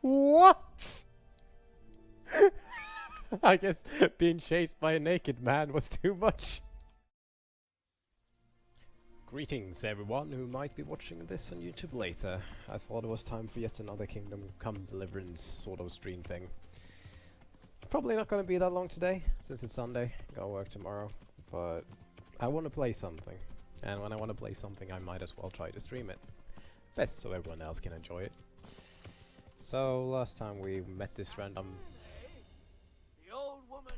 What? I guess being chased by a naked man was too much. Greetings everyone who might be watching this on YouTube later. I thought it was time for yet another Kingdom Come Deliverance sort of stream thing. Probably not going to be that long today, since it's Sunday. Gotta work tomorrow. But I want to play something. And when I want to play something, I might as well try to stream it. Best so everyone else can enjoy it. So, last time we met this random...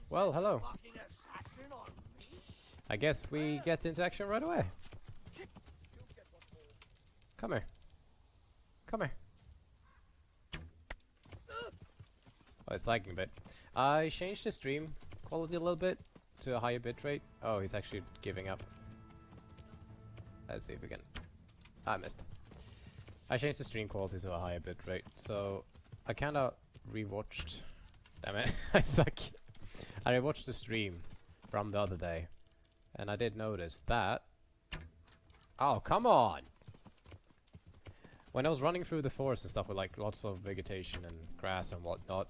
Well, hello. I guess we get into action right away. Come here. Come here. Oh, it's lagging a bit. I changed the stream quality a little bit to a higher bitrate. Oh, he's actually giving up. Let's see if we can... I missed. I changed the stream quality to a higher bitrate, so I kinda rewatched... Damn it, I suck. I rewatched the stream from the other day, and I did notice that... Oh, come on! When I was running through the forest and stuff with like lots of vegetation and grass and whatnot,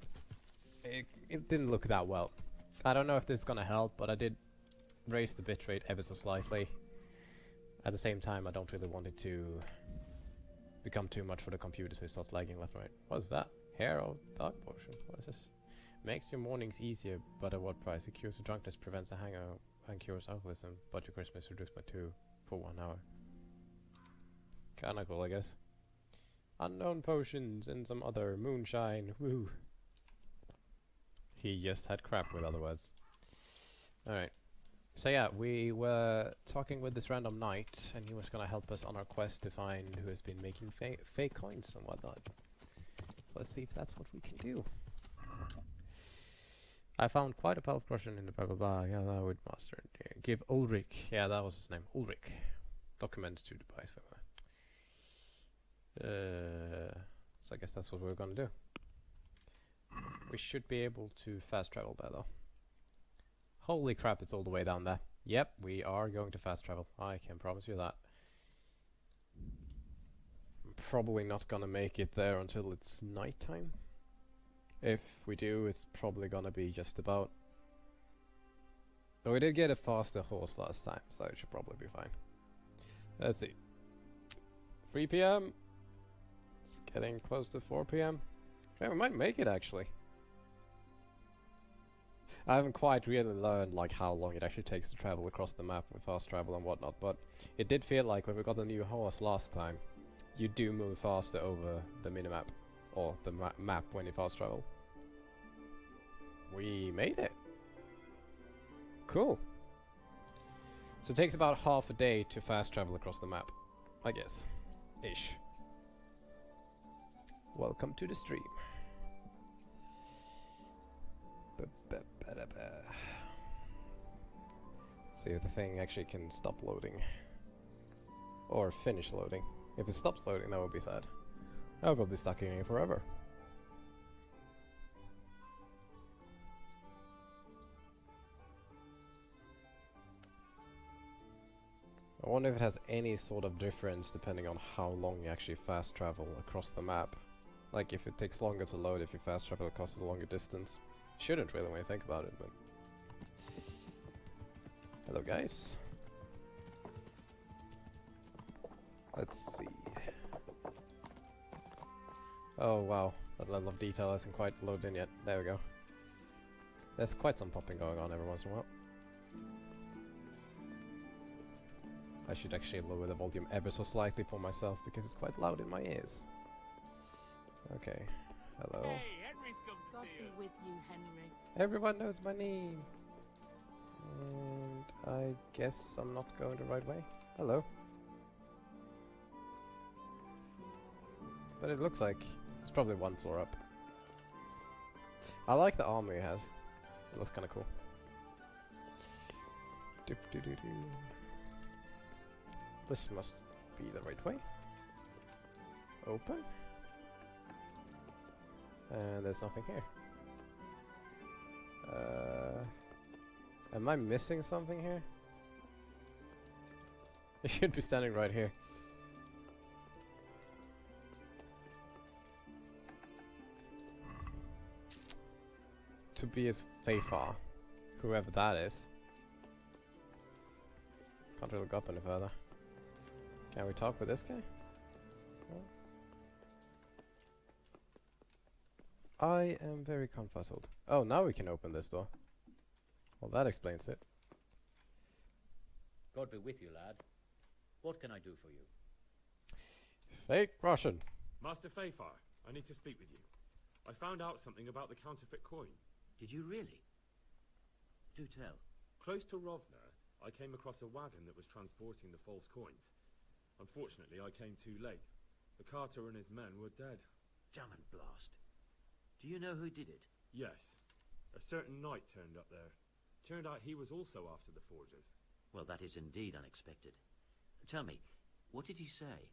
it didn't look that well. I don't know if this is gonna help, but I did raise the bitrate ever so slightly. At the same time, I don't really want it to become too much for the computer, so it starts lagging left and right. What is that? Hair or dark potion? What is this? Makes your mornings easier, but at what price? It cures the drunkenness, prevents a hangover, and cures alcoholism, but your Christmas reduced by 2 for 1 hour. Kinda cool, I guess. Unknown potions and some other moonshine. Woo! He just had crap with other words. Alright. So yeah, we were talking with this random knight, and he was gonna help us on our quest to find who has been making fake coins and whatnot. So let's see if that's what we can do. I found quite a pile of corruption in the blah blah blah. Yeah, that would master. Yeah, give Ulrich. Yeah, that was his name. Ulrich. Documents to the price for so I guess that's what we're gonna do. We should be able to fast travel there though. Holy crap, it's all the way down there. Yep, we are going to fast travel. I can promise you that. I'm probably not gonna make it there until it's nighttime. If we do, it's probably gonna be just about... But we did get a faster horse last time, so it should probably be fine. Let's see. 3 PM. It's getting close to 4 PM. Okay, we might make it actually. I haven't quite really learned like how long it actually takes to travel across the map with fast travel and whatnot, but it did feel like when we got a new horse last time, you do move faster over the minimap, or the map when you fast travel. We made it! Cool! So it takes about half a day to fast travel across the map, I guess. Ish. Welcome to the stream. See if the thing actually can stop loading. Or finish loading. If it stops loading, that would be sad. I'll probably be stuck in here forever. I wonder if it has any sort of difference depending on how long you actually fast travel across the map. Like if it takes longer to load if you fast travel across a longer distance. Shouldn't really when you think about it, but... Hello guys. Let's see. Oh wow, that level of detail hasn't quite loaded in yet. There we go. There's quite some popping going on every once in a while. I should actually lower the volume ever so slightly for myself because it's quite loud in my ears. Okay. Hello. Hey, Henry's come to God see be you. with you, Henry. Everyone knows my name. And I guess I'm not going the right way. Hello. But it looks like it's probably 1 floor up. I like the armor he has. It looks kind of cool. This must be the right way. Open. And there's nothing here. Am I missing something here? It should be standing right here. Tobias Fafar. Whoever that is. Can't really go up any further. Can we talk with this guy? No. I am very confuzzled. Oh, now we can open this door. Well, that explains it. God be with you, lad. What can I do for you? Fake Russian. Master Fafar, I need to speak with you. I found out something about the counterfeit coin. Did you really? Do tell. Close to Rovna, I came across a wagon that was transporting the false coins. Unfortunately, I came too late. The carter and his men were dead. Damn and blast. Do you know who did it? Yes. A certain knight turned up there. Turned out he was also after the forgers. Well, that is indeed unexpected. Tell me, what did he say?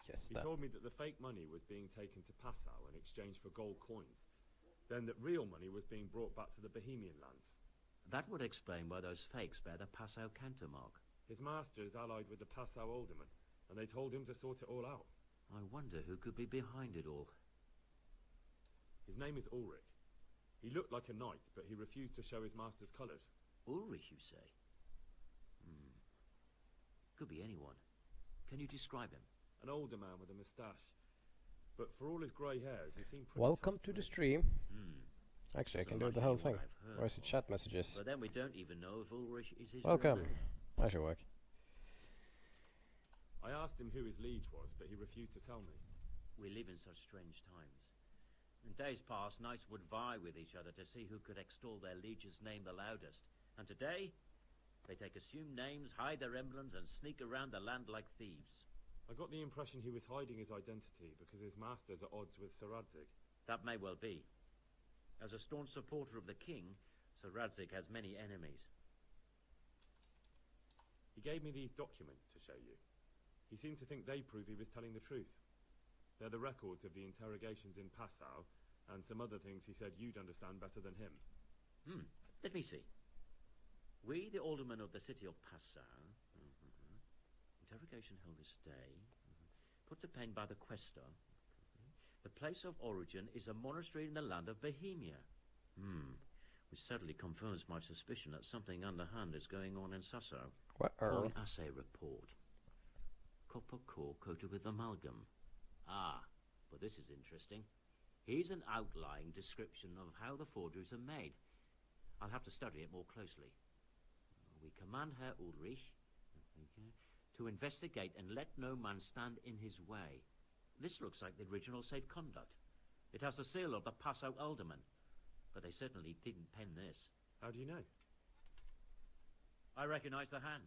Yes, He told me that the fake money was being taken to Passau in exchange for gold coins. Then that real money was being brought back to the Bohemian lands. That would explain why those fakes bear the Passau canto mark. His master is allied with the Passau alderman, and they told him to sort it all out. I wonder who could be behind it all. His name is Ulrich. He looked like a knight, but he refused to show his master's colours. Ulrich, you say? Could be anyone. Can you describe him? An older man with a moustache. But for all his grey hairs, he seemed pretty Welcome tough to the me. stream. Actually, I So can do much the whole anyone thing. I've heard Where's the of. chat messages? But then we don't even know if Ulrich is his real Welcome. name. That should work. I asked him who his liege was, but he refused to tell me. We live in such strange times. In days past, knights would vie with each other to see who could extol their liege's name the loudest. And today, they take assumed names, hide their emblems, and sneak around the land like thieves. I got the impression he was hiding his identity because his master's at odds with Sir Radzig. That may well be. As a staunch supporter of the king, Sir Radzig has many enemies. He gave me these documents to show you. He seemed to think they prove he was telling the truth. They're the records of the interrogations in Passau, and some other things he said you'd understand better than him. Let me see. We, the aldermen of the city of Passau, interrogation held this day, put to pain by the questor. The place of origin is a monastery in the land of Bohemia. Which sadly confirms my suspicion that something underhand is going on in Sasso. Coin assay report. Copper core coated with amalgam. Ah, but this is interesting. Here's an outlying description of how the forgeries are made. I'll have to study it more closely. We command Herr Ulrich to investigate and let no man stand in his way. This looks like the original safe conduct. It has the seal of the Passau alderman, but they certainly didn't pen this. How do you know? I recognize the hand.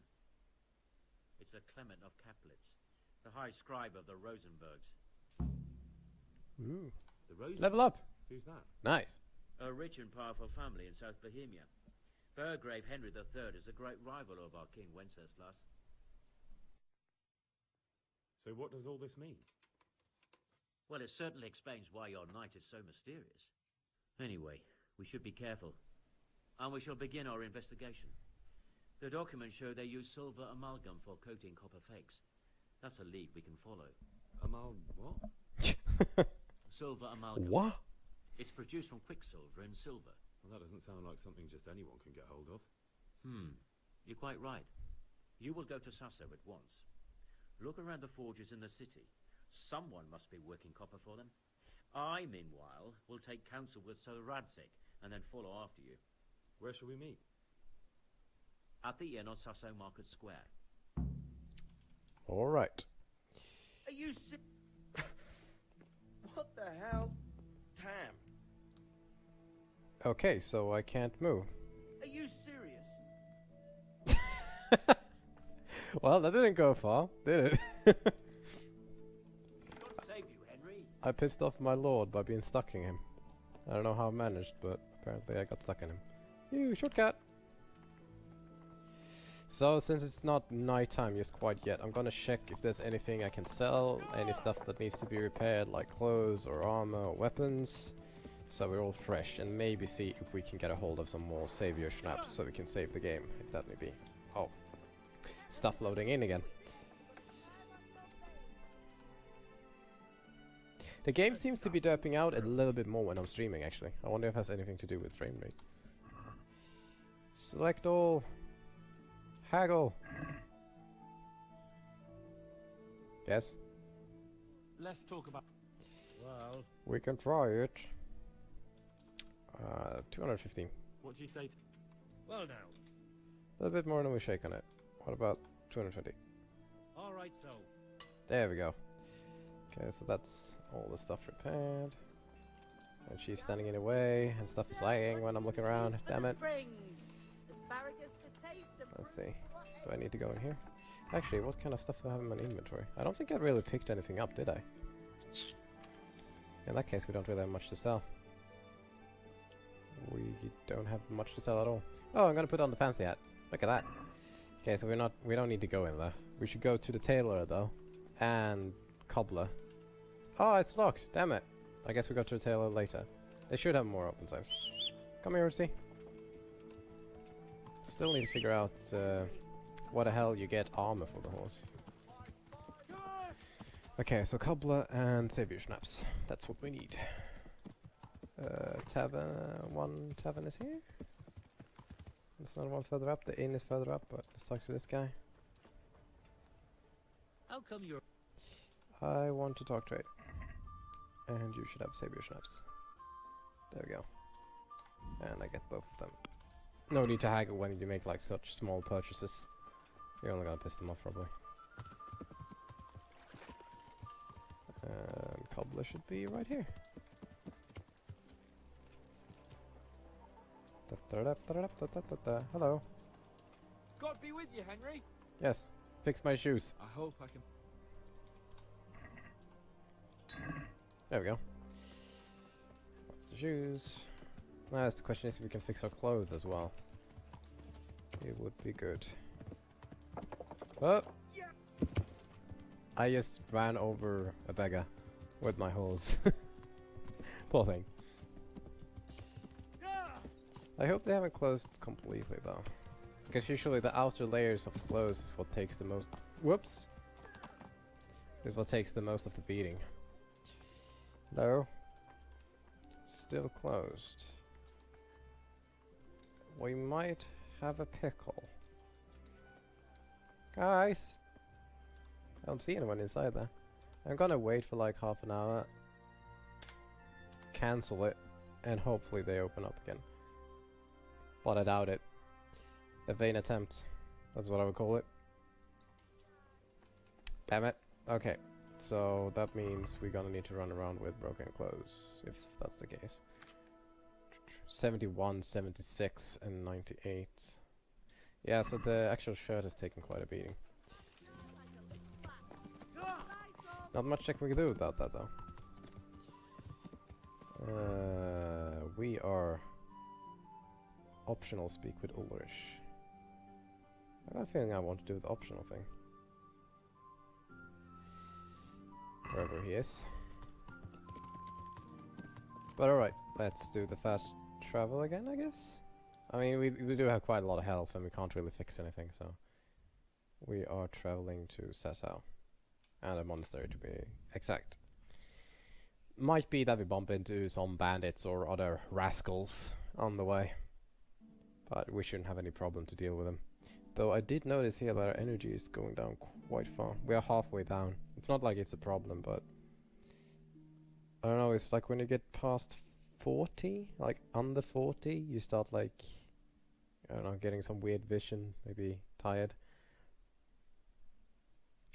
It's a Clement of Caplitz, the high scribe of the Rosenbergs. Ooh. The Rose? Level up. Who's that? Nice. A rich and powerful family in South Bohemia. Burgrave Henry III is a great rival of our King Wenceslas. So what does all this mean? Well, it certainly explains why your knight is so mysterious. Anyway, we should be careful. And we shall begin our investigation. The documents show they use silver amalgam for coating copper fakes. That's a lead we can follow. What? Silver amalgam. What? It's produced from quicksilver and silver. Well, that doesn't sound like something just anyone can get hold of. You're quite right. You will go to Sasso at once. Look around the forges in the city. Someone must be working copper for them. I, meanwhile, will take counsel with Sir Radzig and then follow after you. Where shall we meet? At the inn on Sasso Market Square. All right. Are you What the hell? Tam, Okay, so I can't move. are you serious? Well, that didn't go far, did it? God save you, Henry. I pissed off my lord by being stuck in him. I don't know how I managed, but apparently I got stuck in him. You shortcut! So, since it's not nighttime just quite yet, I'm gonna check if there's anything I can sell, any stuff that needs to be repaired, like clothes or armor or weapons, so we're all fresh, and maybe see if we can get a hold of some more savior schnapps so we can save the game, if that may be. Oh. Stuff loading in again. The game seems to be derping out a little bit more when I'm streaming, actually. I wonder if it has anything to do with frame rate. Select all. Haggle. Yes? Let's talk about. Well, We can try it. 215. What do you say to... well now. A little bit more than we shake on it. What about 220? All right, so. There we go. Okay, so that's all the stuff repaired. And she's standing in the way, and stuff is lagging when I'm looking around. Damn it. Let's see. Do I need to go in here? Actually, what kind of stuff do I have in my inventory? I don't think I really picked anything up, did I? In that case, we don't really have much to sell. We don't have much to sell at all. Oh, I'm gonna put on the fancy hat. Look at that. Okay, so we don't need to go in there. We should go to the tailor though, and cobbler. Oh, it's locked. Damn it. I guess we go to the tailor later. They should have more open times. Come here, see. Still need to figure out what the hell you get armor for the horse. Okay, so cobbler and savior schnapps. That's what we need. Tavern. One tavern is here. There's another one further up. The inn is further up, but let's talk to this guy. How come you're. I want to talk trade. And you should have savior schnapps. There we go. And I get both of them. No need to haggle when you make like such small purchases. You're only gonna piss them off probably. Cobbler should be right here. Hello. God be with you, Henry. Yes. Fix my shoes. I hope I can. There we go. That's the shoes. Now the question is if we can fix our clothes as well. It would be good. Oh! I just ran over a beggar with my hose. Poor thing. I hope they haven't closed completely though. Because usually the outer layers of clothes is what takes the most... Whoops! Is what takes the most of the beating. No. Still closed. We might have a pickle. Guys! I don't see anyone inside there. I'm gonna wait for like half an hour. Cancel it. And hopefully they open up again. But I doubt it. A vain attempt. That's what I would call it. Damn it. Okay. So that means we're gonna need to run around with broken clothes. If that's the case. 71, 76 and 98. Yeah, so the actual shirt has taken quite a beating. Not much we can do about that though. We are optional speak with Ulrich. I got a feeling I want to do the optional thing. Wherever he is. But alright, let's do the fast travel again, I guess? I mean, we do have quite a lot of health and we can't really fix anything, so... We are traveling to Sasau. And a monastery to be exact. Might be that we bump into some bandits or other rascals on the way. But we shouldn't have any problem to deal with them. Though I did notice here that our energy is going down quite far. We are halfway down. It's not like it's a problem, but... I don't know, it's like when you get past 40, like under 40, you start like... I don't know, getting some weird vision, maybe tired.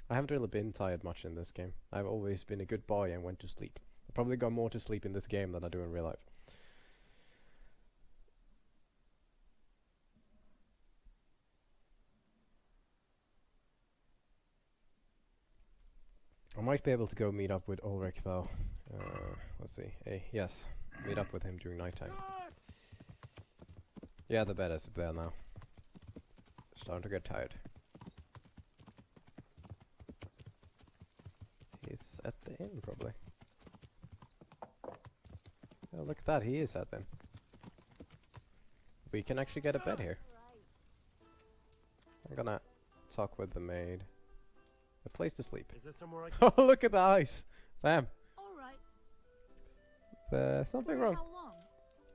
I haven't really been tired much in this game. I've always been a good boy and went to sleep. I probably got more to sleep in this game than I do in real life. I might be able to go meet up with Ulrich though. Let's see. Hey, yes. Meet up with him during nighttime. Yeah, the bed is there now. Starting to get tired. He's at the inn, probably. Oh, look at that, he is at the inn. We can actually get a bed here. I'm gonna talk with the maid. A place to sleep. Is there somewhere I Oh, look at the ice! Damn. All right. something For wrong. how long?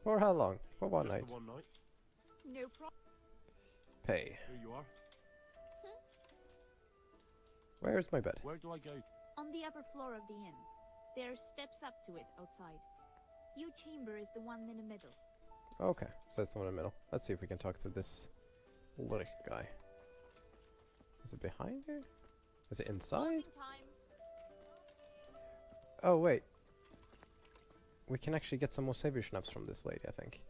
For how long? For one Just night. the one night. No problem. Pay. Here you are. Where is my bed? Where do I go? On the upper floor of the inn. There are steps up to it outside. Your chamber is the one in the middle. Okay, so that's the one in the middle. Let's see if we can talk to this Rurr guy. Is it behind here? Is it inside? Closing time. Oh wait. We can actually get some more savior schnapps from this lady, I think.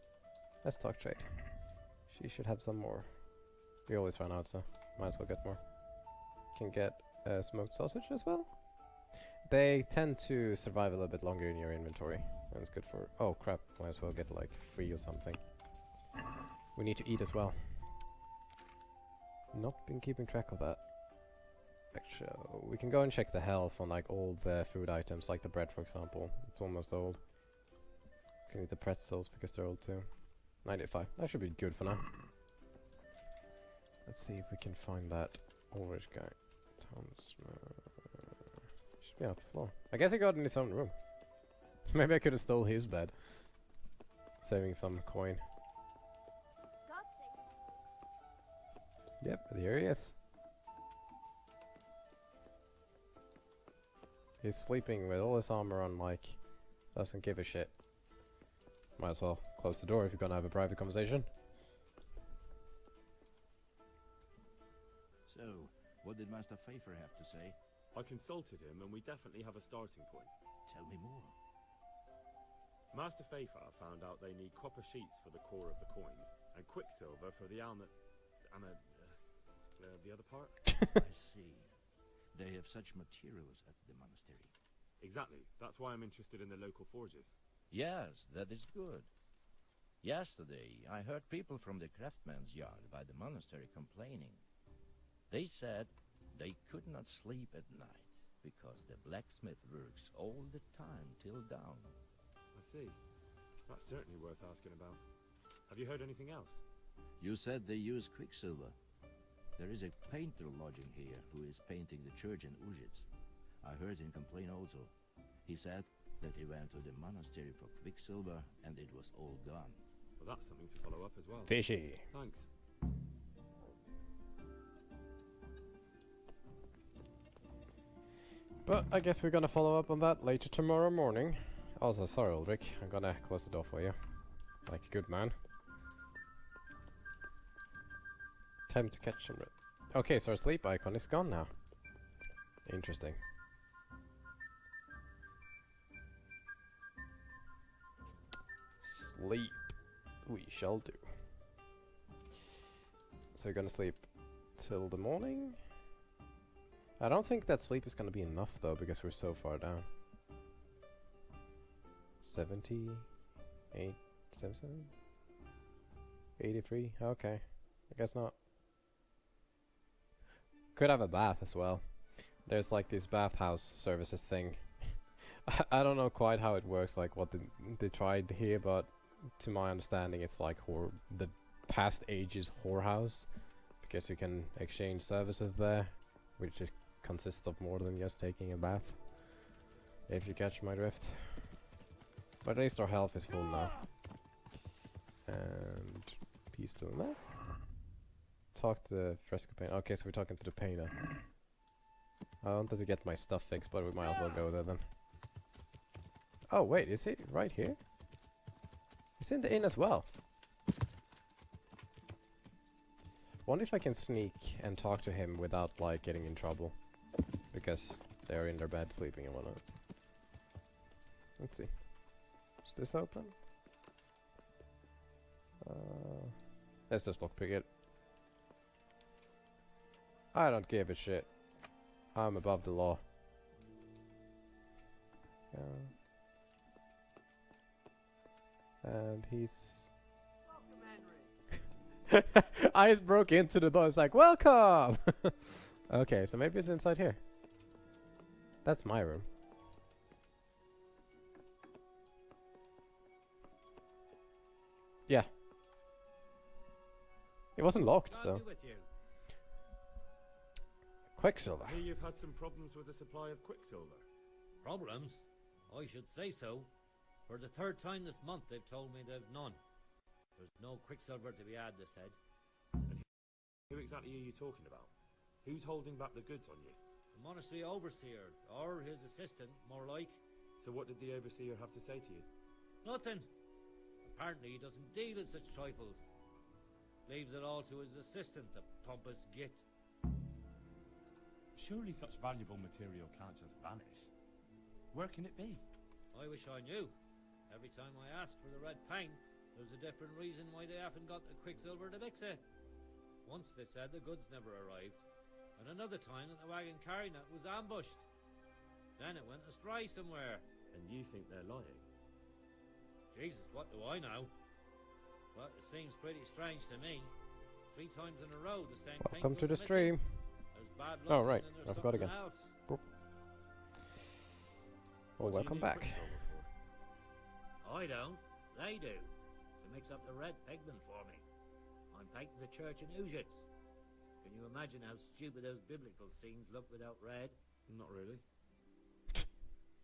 Let's talk trade. She should have some more. We always run out, so might as well get more. Can get smoked sausage as well. They tend to survive a little bit longer in your inventory. And it's good for... Oh crap, might as well get like 3 or something. We need to eat as well. Not been keeping track of that. Actually, we can go and check the health on like all the food items, like the bread for example. It's almost old. Can eat the pretzels because they're old too. 95. That should be good for now. Let's see if we can find that Ulrich guy. Should be on the floor. I guess he got in his own room. Maybe I could have stole his bed. Saving some coin. God's sake. Yep, here he is. He's sleeping with all his armor on, like, doesn't give a shit. Might as well close the door if you're gonna have a private conversation. So, what did Master Pfeiffer have to say? I consulted him, and we definitely have a starting point. Tell me more. Master Pfeiffer found out they need copper sheets for the core of the coins, and quicksilver for the the other part? I see. They have such materials at the monastery. Exactly. That's why I'm interested in the local forges. Yes, that is good. Yesterday, I heard people from the craftsman's yard by the monastery complaining. They said they could not sleep at night because the blacksmith works all the time till dawn. I see. That's certainly worth asking about. Have you heard anything else? You said they use quicksilver. There is a painter lodging here who is painting the church in Ujits. I heard him complain also. He said that he went to the monastery for quicksilver and it was all gone. Well, that's something to follow up as well. Fishy. Thanks. But I guess we're gonna follow up on that later tomorrow morning. Also, sorry Ulrich, I'm gonna close the door for you. Like a good man. Time to catch some. Okay, so our sleep icon is gone now. Interesting. Sleep. We shall do. So we're gonna sleep till the morning? I don't think that sleep is gonna be enough though, because we're so far down. 78, 77, 83. Okay, I guess not. Could have a bath as well. There's like this bathhouse services thing. I don't know quite how it works, like what they tried here, but to my understanding, it's like the past ages whorehouse, because you can exchange services there, which consists of more than just taking a bath. If you catch my drift. But at least our health is full now. And he's doing that. Talk to the fresco painter. Okay, so we're talking to the painter. I wanted to get my stuff fixed, but we might as well go there then. Oh wait, is he right here? He's in the inn as well. Wonder if I can sneak and talk to him without like getting in trouble. Because they're in their bed sleeping and whatnot. Let's see. Is this open? Let's just lockpick it. I don't give a shit. I'm above the law. And he's... I just broke into the door. It's like, welcome! Okay, so maybe it's inside here. That's my room. Yeah. It wasn't locked, I'll so. be with you. Quicksilver. I hear you've had some problems with the supply of quicksilver. Problems? I should say so. For the third time this month, they've told me they've none. There's no quicksilver to be had, they said. Who exactly are you talking about? Who's holding back the goods on you? The monastery overseer, or his assistant, more like. So what did the overseer have to say to you? Nothing. Apparently he doesn't deal in such trifles. Leaves it all to his assistant, the pompous git. Surely such valuable material can't just vanish. Where can it be? I wish I knew. Every time I ask for the red paint, there's a different reason why they haven't got the quicksilver to mix it. Once they said the goods never arrived, and another time that the wagon carrying it was ambushed. Then it went astray somewhere. And you think they're lying? Jesus, what do I know? But it seems pretty strange to me. 3 times in a row the same thing Welcome to goes the missing. stream. There's bad Oh, luck, right. and then there's I've got something again. else. Well, What do you welcome need back. Quicksilver for? I don't. They do. To mix up the red pigment for me. I'm painting the church in Ujits. Can you imagine how stupid those biblical scenes look without red? Not really.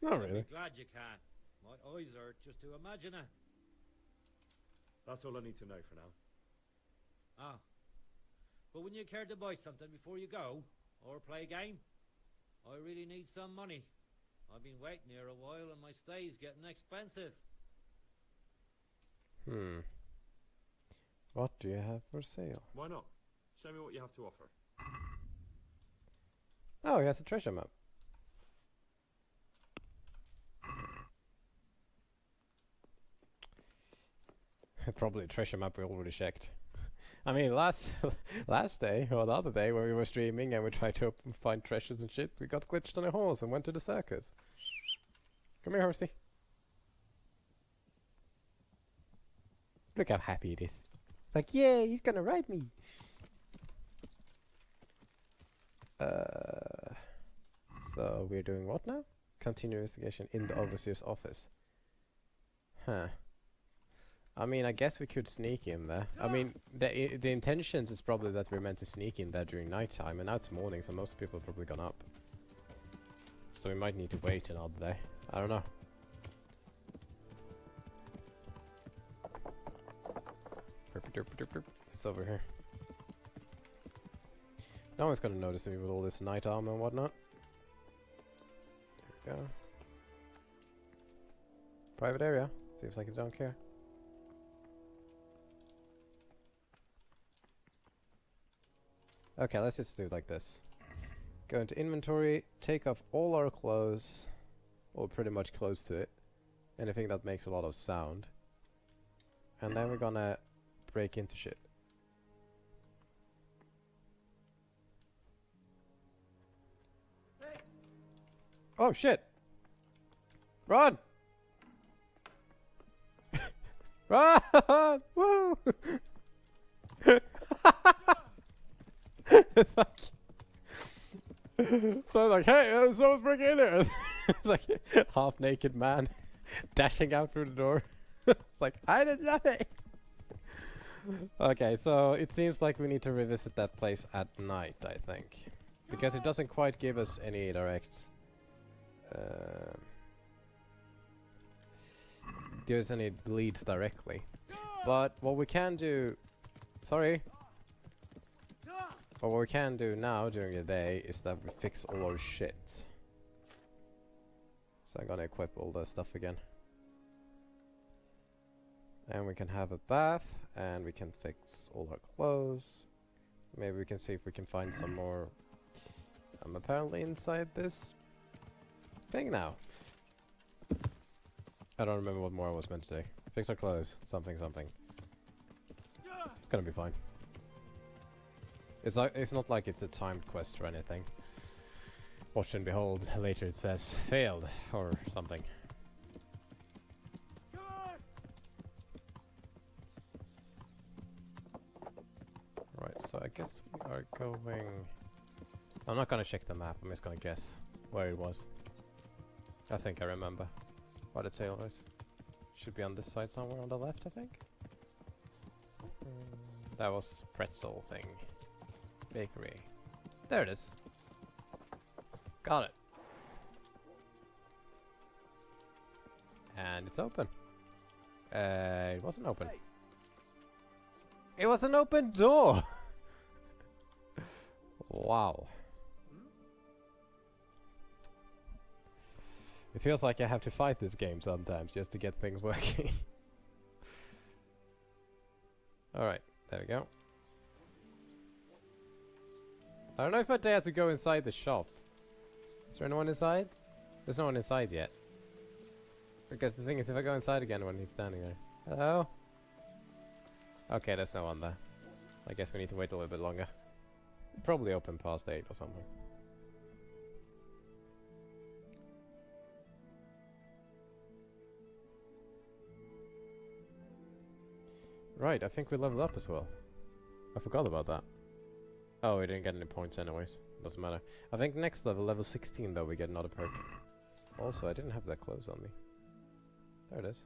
Not I'd really. be glad you can. My eyes hurt just to imagine it. That's all I need to know for now. Ah. But wouldn't you care to buy something before you go? Or play a game? I really need some money. I've been waiting here a while and my stay's getting expensive. What do you have for sale? Why not? Show me what you have to offer. Oh, he has a treasure map. Probably a treasure map we already checked. I mean, last day or the other day when we were streaming and we tried to find treasures and shit, we got glitched on a horse and went to the circus. Come here, horsey. Look how happy it is. It's like, yay, he's gonna ride me. So we're doing what now? Continue investigation in the overseer's office. Huh. I mean, I guess we could sneak in there. I mean, the intentions is probably that we're meant to sneak in there during nighttime, and now it's morning, so most people have probably gone up. So we might need to wait another day. I don't know. It's over here. No one's gonna notice me with all this night armor and whatnot. There we go. Private area. Seems like they don't care. Okay, let's just do it like this. Go into inventory, take off all our clothes, or pretty much close to it. Anything that makes a lot of sound. And then we're gonna break into shit. Oh shit! Run! Run! Woo! It's like so like, hey, someone's breaking in here. It's like a half-naked man dashing out through the door. It's like, I did nothing. Okay, so it seems like we need to revisit that place at night, I think, because it doesn't quite give us any direct. Gives any leads directly, but what we can do. Sorry. But what we can do now during the day is that we fix all our shit. So I'm gonna equip all the stuff again. And we can have a bath, and we can fix all our clothes. Maybe we can see if we can find some more. I'm apparently inside this thing now. I don't remember what more I was meant to say. Fix our clothes. Something, something. It's gonna be fine. It's not like it's a timed quest or anything. Watch and behold, later it says failed or something. Right, so I guess we are going. I'm not gonna check the map, I'm just gonna guess where it was. I think I remember what the tail was. Should be on this side somewhere on the left, I think. That was pretzel thing. Bakery. There it is. Got it. And it's open. It wasn't open. It was an open door! Wow. It feels like I have to fight this game sometimes just to get things working. Alright, there we go. I don't know if I dare to go inside the shop. Is there anyone inside? There's no one inside yet. Because the thing is, if I go inside again when he's standing there. Hello? Okay, there's no one there. I guess we need to wait a little bit longer. Probably open past 8 or something. Right, I think we leveled up as well. I forgot about that. Oh, we didn't get any points anyways. Doesn't matter. I think next level, level 16 though, we get another perk. Also, I didn't have that clothes on me. There it is.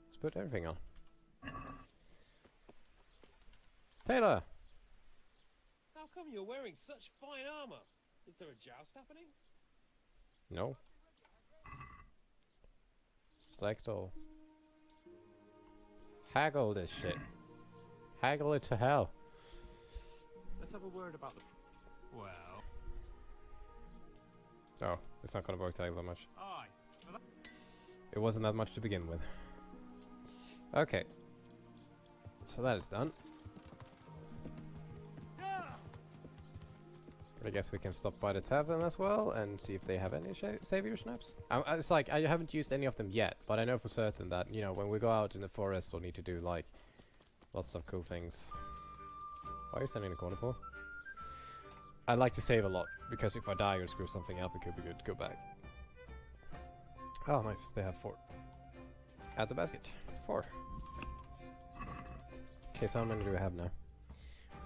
Let's put everything on. Taylor! How come you're wearing such fine armor? Is there a joust happening? No. Select all. Haggle this shit. Haggle it to hell. Let's have a word about the... Well... Oh, it's not gonna work that much. Aye. It wasn't that much to begin with. Okay. So that is done. I guess we can stop by the tavern as well and see if they have any savior snaps. It's like, I haven't used any of them yet, but I know for certain that, you know, when we go out in the forest we'll need to do, like, lots of cool things. Why are you standing in the corner for? I like to save a lot, because if I die or screw something up, it could be good to go back. Oh, nice. They have 4. Add the basket. 4. Okay, so how many do we have now?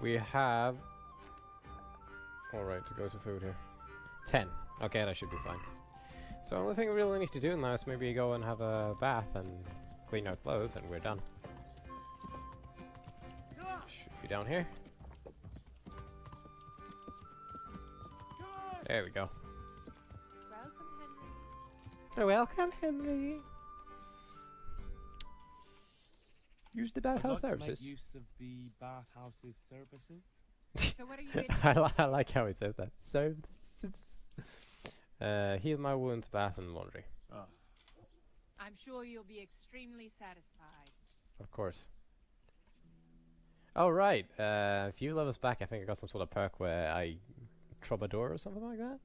We have... Alright, to go to food here. 10. Okay, that should be fine. So the only thing we really need to do now is maybe go and have a bath and clean our clothes and we're done. Should be down here. There we go. Welcome, Henry. Oh, welcome, Henry. Use the bathhouse I'd like to services. make use of the bathhouse's services. So what are you going I like how he says that. Services. Heal my wounds, bath and laundry. Oh. I'm sure you'll be extremely satisfied. Of course. Oh, right. A few levels back, I think I got some sort of perk where I troubadour or something like that.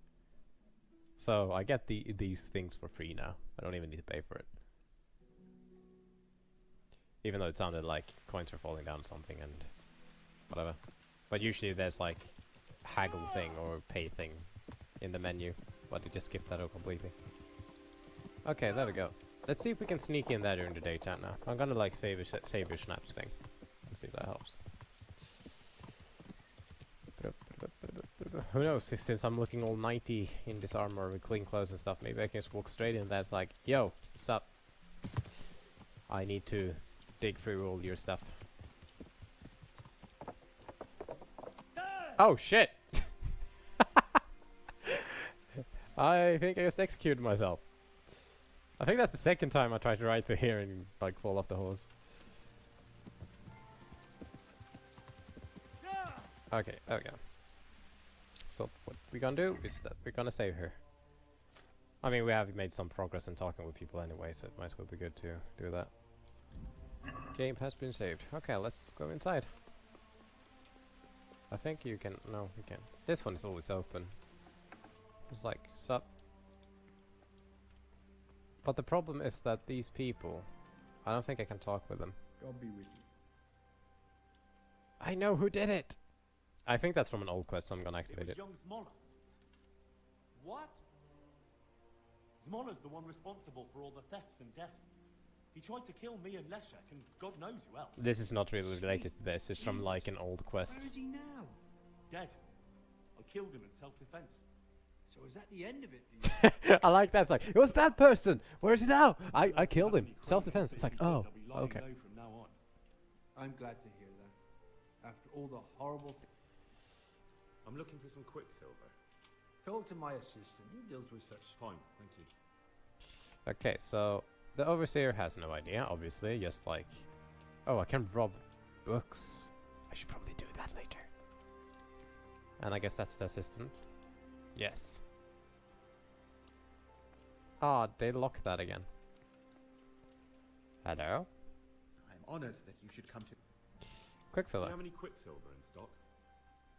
So I get these things for free now. I don't even need to pay for it. Even though it sounded like coins are falling down something and whatever. But usually there's like haggle thing or pay thing in the menu. But they just skipped that out completely. Okay, there we go. Let's see if we can sneak in there during the daytime now. I'm gonna like save your snaps thing. Let's see if that helps. Who knows, since I'm looking all 90 in this armor with clean clothes and stuff, maybe I can just walk straight in there. It's like, yo, what's up? I need to dig through all your stuff. Oh shit! I think I just executed myself. I think that's the second time I tried to ride through here and like fall off the horse. Okay, there we go. So what we're gonna do is that we're gonna save her. I mean, we have made some progress in talking with people anyway, so it might as well be good to do that. Game has been saved. Okay, let's go inside. I think you can... No, you can't. This one is always open. It's like, sup. But the problem is that these people... I don't think I can talk with them. God be with you. I know who did it! I think that's from an old quest, so I'm gonna activate it. It was young Zmola. What? Zmola's the one responsible for all the thefts and death. He tried to kill me and Leszek, and God knows who else. This is not really related to this, it's from like an old quest. Where is he now? Dead. I killed him in self-defense. So is that the end of it? I like that, it's like, it was that person! Where is he now? I killed him. Self-defense. It's like, oh, okay. From now on. I'm glad to hear that. After all the horrible things. I'm looking for some quicksilver. Talk to my assistant. He deals with such. Fine, thank you. Okay, so The overseer has no idea, obviously, just like... Oh, I can rob books. I should probably do that later. And I guess that's the assistant. Yes. Ah, they locked that again. Hello? I'm honored that you should come to... Do Quicksilver. you have any Quicksilver in stock?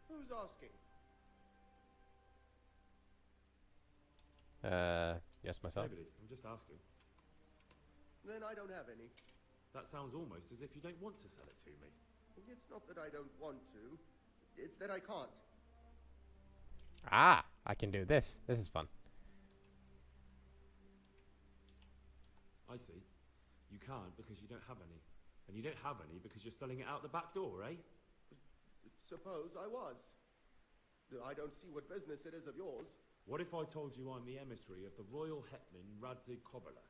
Who's asking? Yes, myself. Nobody. I'm just asking. Then I don't have any. That sounds almost as if you don't want to sell it to me. It's not that I don't want to. It's that I can't. Ah, I can do this. This is fun. I see. You can't because you don't have any. And you don't have any because you're selling it out the back door, eh? Suppose I was. I don't see what business it is of yours. What if I told you I'm the emissary of the Royal Hetman Radzig Kobala,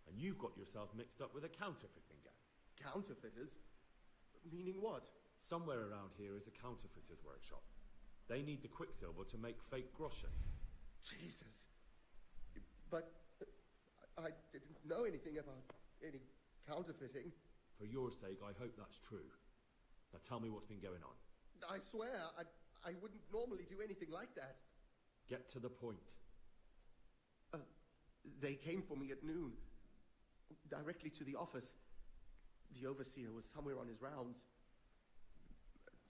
and you've got yourself mixed up with a counterfeiting gang? Counterfeiters? Meaning what? Somewhere around here is a counterfeiter's workshop. They need the Quicksilver to make fake groschen. Jesus. But I didn't know anything about any counterfeiting. For your sake, I hope that's true. Now tell me what's been going on. I swear, I wouldn't normally do anything like that. Get to the point. They came for me at noon. Directly to the office. The overseer was somewhere on his rounds.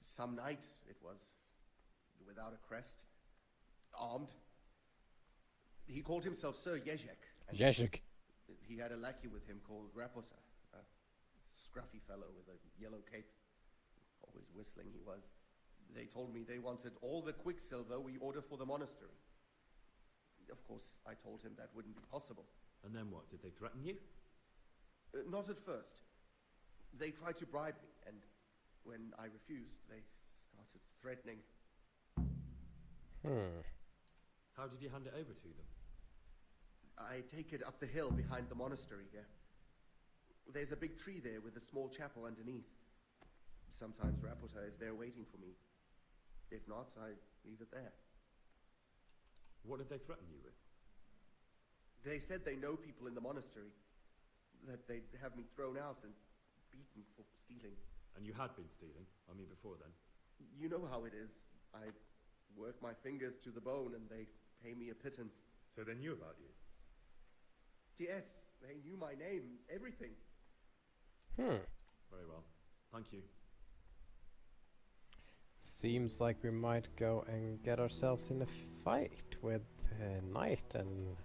Some night, it was. Without a crest. Armed. He called himself Sir Jezek. Jezek. He had a lackey with him called Rapota. A scruffy fellow with a yellow cape. Always whistling he was. They told me they wanted all the Quicksilver we order for the monastery. Of course, I told him that wouldn't be possible. And then what? Did they threaten you? Not at first. They tried to bribe me, and when I refused, they started threatening. How did you hand it over to them? I take it up the hill behind the monastery here. There's a big tree there with a small chapel underneath. Sometimes Rapota is there waiting for me. If not, I leave it there. What did they threaten you with? They said they know people in the monastery. That they'd have me thrown out and beaten for stealing. And you had been stealing? I mean, before then? You know how it is. I work my fingers to the bone and they pay me a pittance. So they knew about you? Yes, they knew my name, everything. Very well. Thank you. Seems like we might go and get ourselves in a fight with Knight and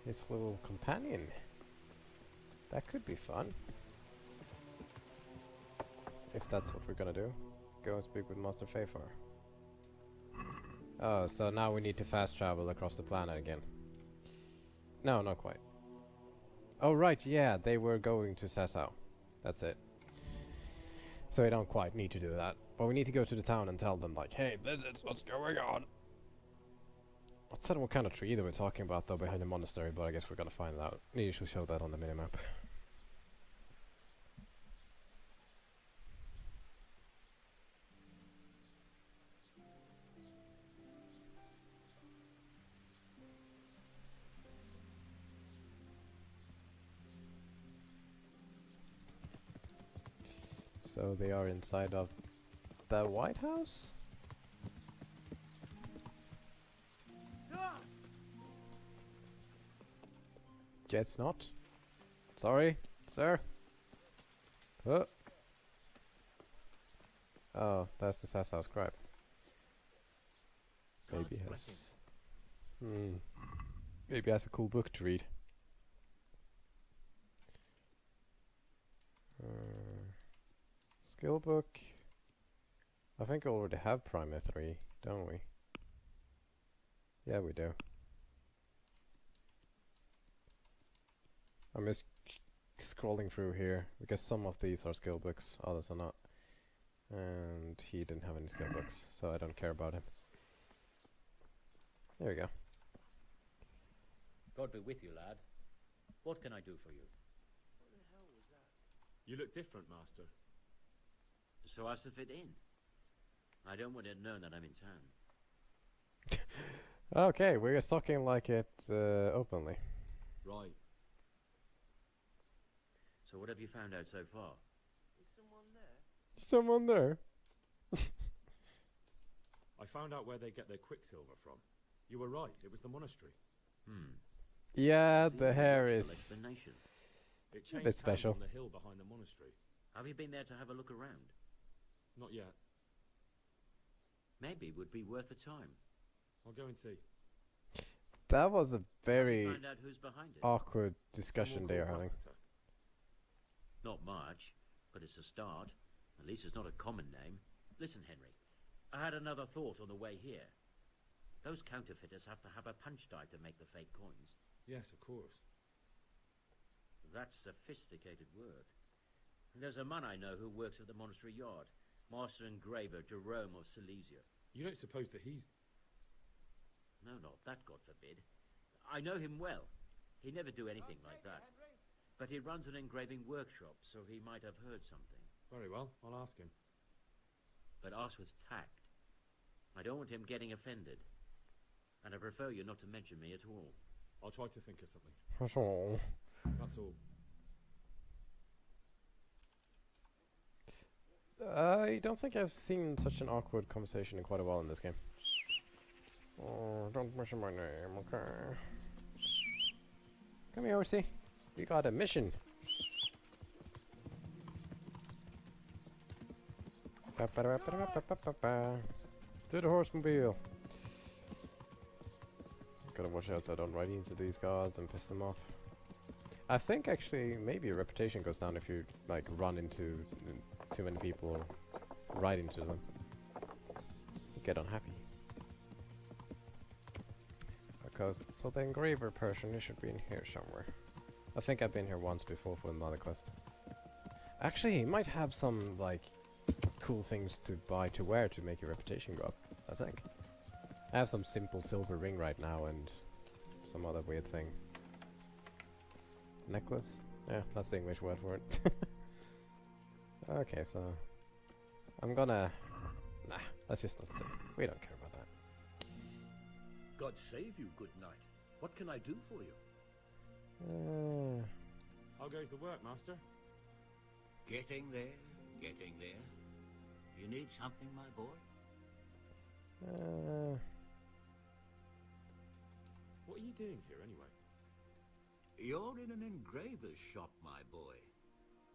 his little companion. That could be fun. If that's what we're gonna do. Go and speak with Master Fafar. Oh, so now we need to fast travel across the planet again. No, not quite. Oh right, yeah, they were going to Sasau. That's it. So we don't quite need to do that. But we need to go to the town and tell them, like, hey, this is what's going on. Let's tell them what kind of tree they were talking about, though, behind the monastery, but I guess we're gonna find out. They usually show that on the minimap. So they are inside of the White House? Guess not. Sorry, sir. Oh, that's the Sasau scribe. Maybe has... Maybe has a cool book to read. Skill book. I think I already have Prima 3, don't we? Yeah, we do. I'm just scrolling through here because some of these are skill books, others are not. And he didn't have any skill books, so I don't care about him. There we go. God be with you, lad. What can I do for you? What the hell was that? You look different, Master. So as to fit in. I don't want it known that I'm in town. Okay, we're just talking like it openly. Right. So what have you found out so far? Is someone there? Someone there? I found out where they get their quicksilver from. You were right, it was the monastery. Yeah, See, the hair logical is explanation. It changed bit hands special. on the hill behind the monastery. Have you been there to have a look around? Not yet. Maybe it would be worth the time. I'll go and see. That was a Have you very found out who's behind it? awkward discussion they are having. Not much, but it's a start. At least it's not a common name. Listen, Henry, I had another thought on the way here. Those counterfeiters have to have a punch die to make the fake coins. Yes, of course. That's sophisticated work. And there's a man I know who works at the monastery yard, master engraver Jerome of Silesia. You don't suppose that he's... No, not that, God forbid. I know him well. He'd never do anything like that. But he runs an engraving workshop, so he might have heard something. Very well, I'll ask him. But ask with tact. I don't want him getting offended. And I prefer you not to mention me at all. I'll try to think of something. That's all. That's all. I don't think I've seen such an awkward conversation in quite a while in this game. Oh, don't mention my name, okay? Come here, Horsey. We got a mission. To the horsemobile. Gotta watch out so I don't ride into these guards and piss them off. I think actually maybe your reputation goes down if you like run into too many people or ride into them. You get unhappy. Because so the engraver person, he should be in here somewhere. I think I've been here once before for another quest. Actually, he might have some like cool things to buy to wear to make your reputation go up, I think. I have some simple silver ring right now and some other weird thing. Necklace? Yeah, that's the English word for it. Okay, so I'm gonna... Nah, let's just not say. We don't care about that. God save you, good knight. What can I do for you? How goes the work, master? Getting there, getting there. You need something, my boy? What are you doing here, anyway? You're in an engraver's shop, my boy.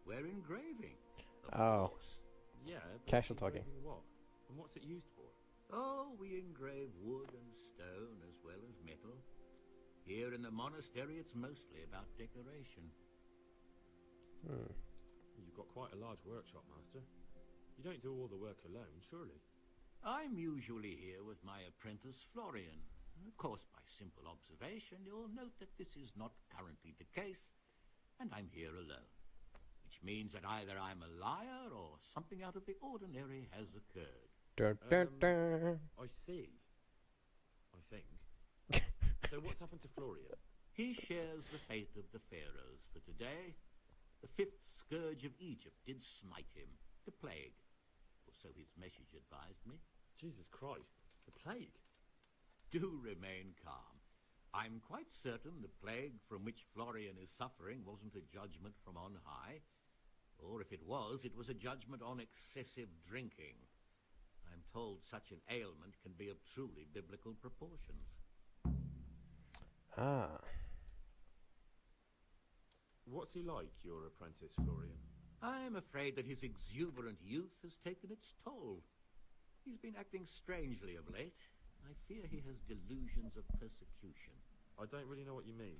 We're engraving, of course. Yeah, but Casual talking. engraving what? And what's it used for? Oh, we engrave wood and stone as well as metal. Here in the monastery, it's mostly about decoration. You've got quite a large workshop, master. You don't do all the work alone, surely? I'm usually here with my apprentice, Florian. Of course, by simple observation, you'll note that this is not currently the case, and I'm here alone. Which means that either I'm a liar or something out of the ordinary has occurred. I see. I think. So what's happened to Florian? He shares the fate of the pharaohs for today. The fifth scourge of Egypt did smite him, the plague. Or so his message advised me. Jesus Christ, the plague? Do remain calm. I'm quite certain the plague from which Florian is suffering wasn't a judgment from on high. Or if it was a judgment on excessive drinking. I'm told such an ailment can be of truly biblical proportions. Ah. What's he like, your apprentice, Florian? I'm afraid that his exuberant youth has taken its toll. He's been acting strangely of late. I fear he has delusions of persecution. I don't really know what you mean,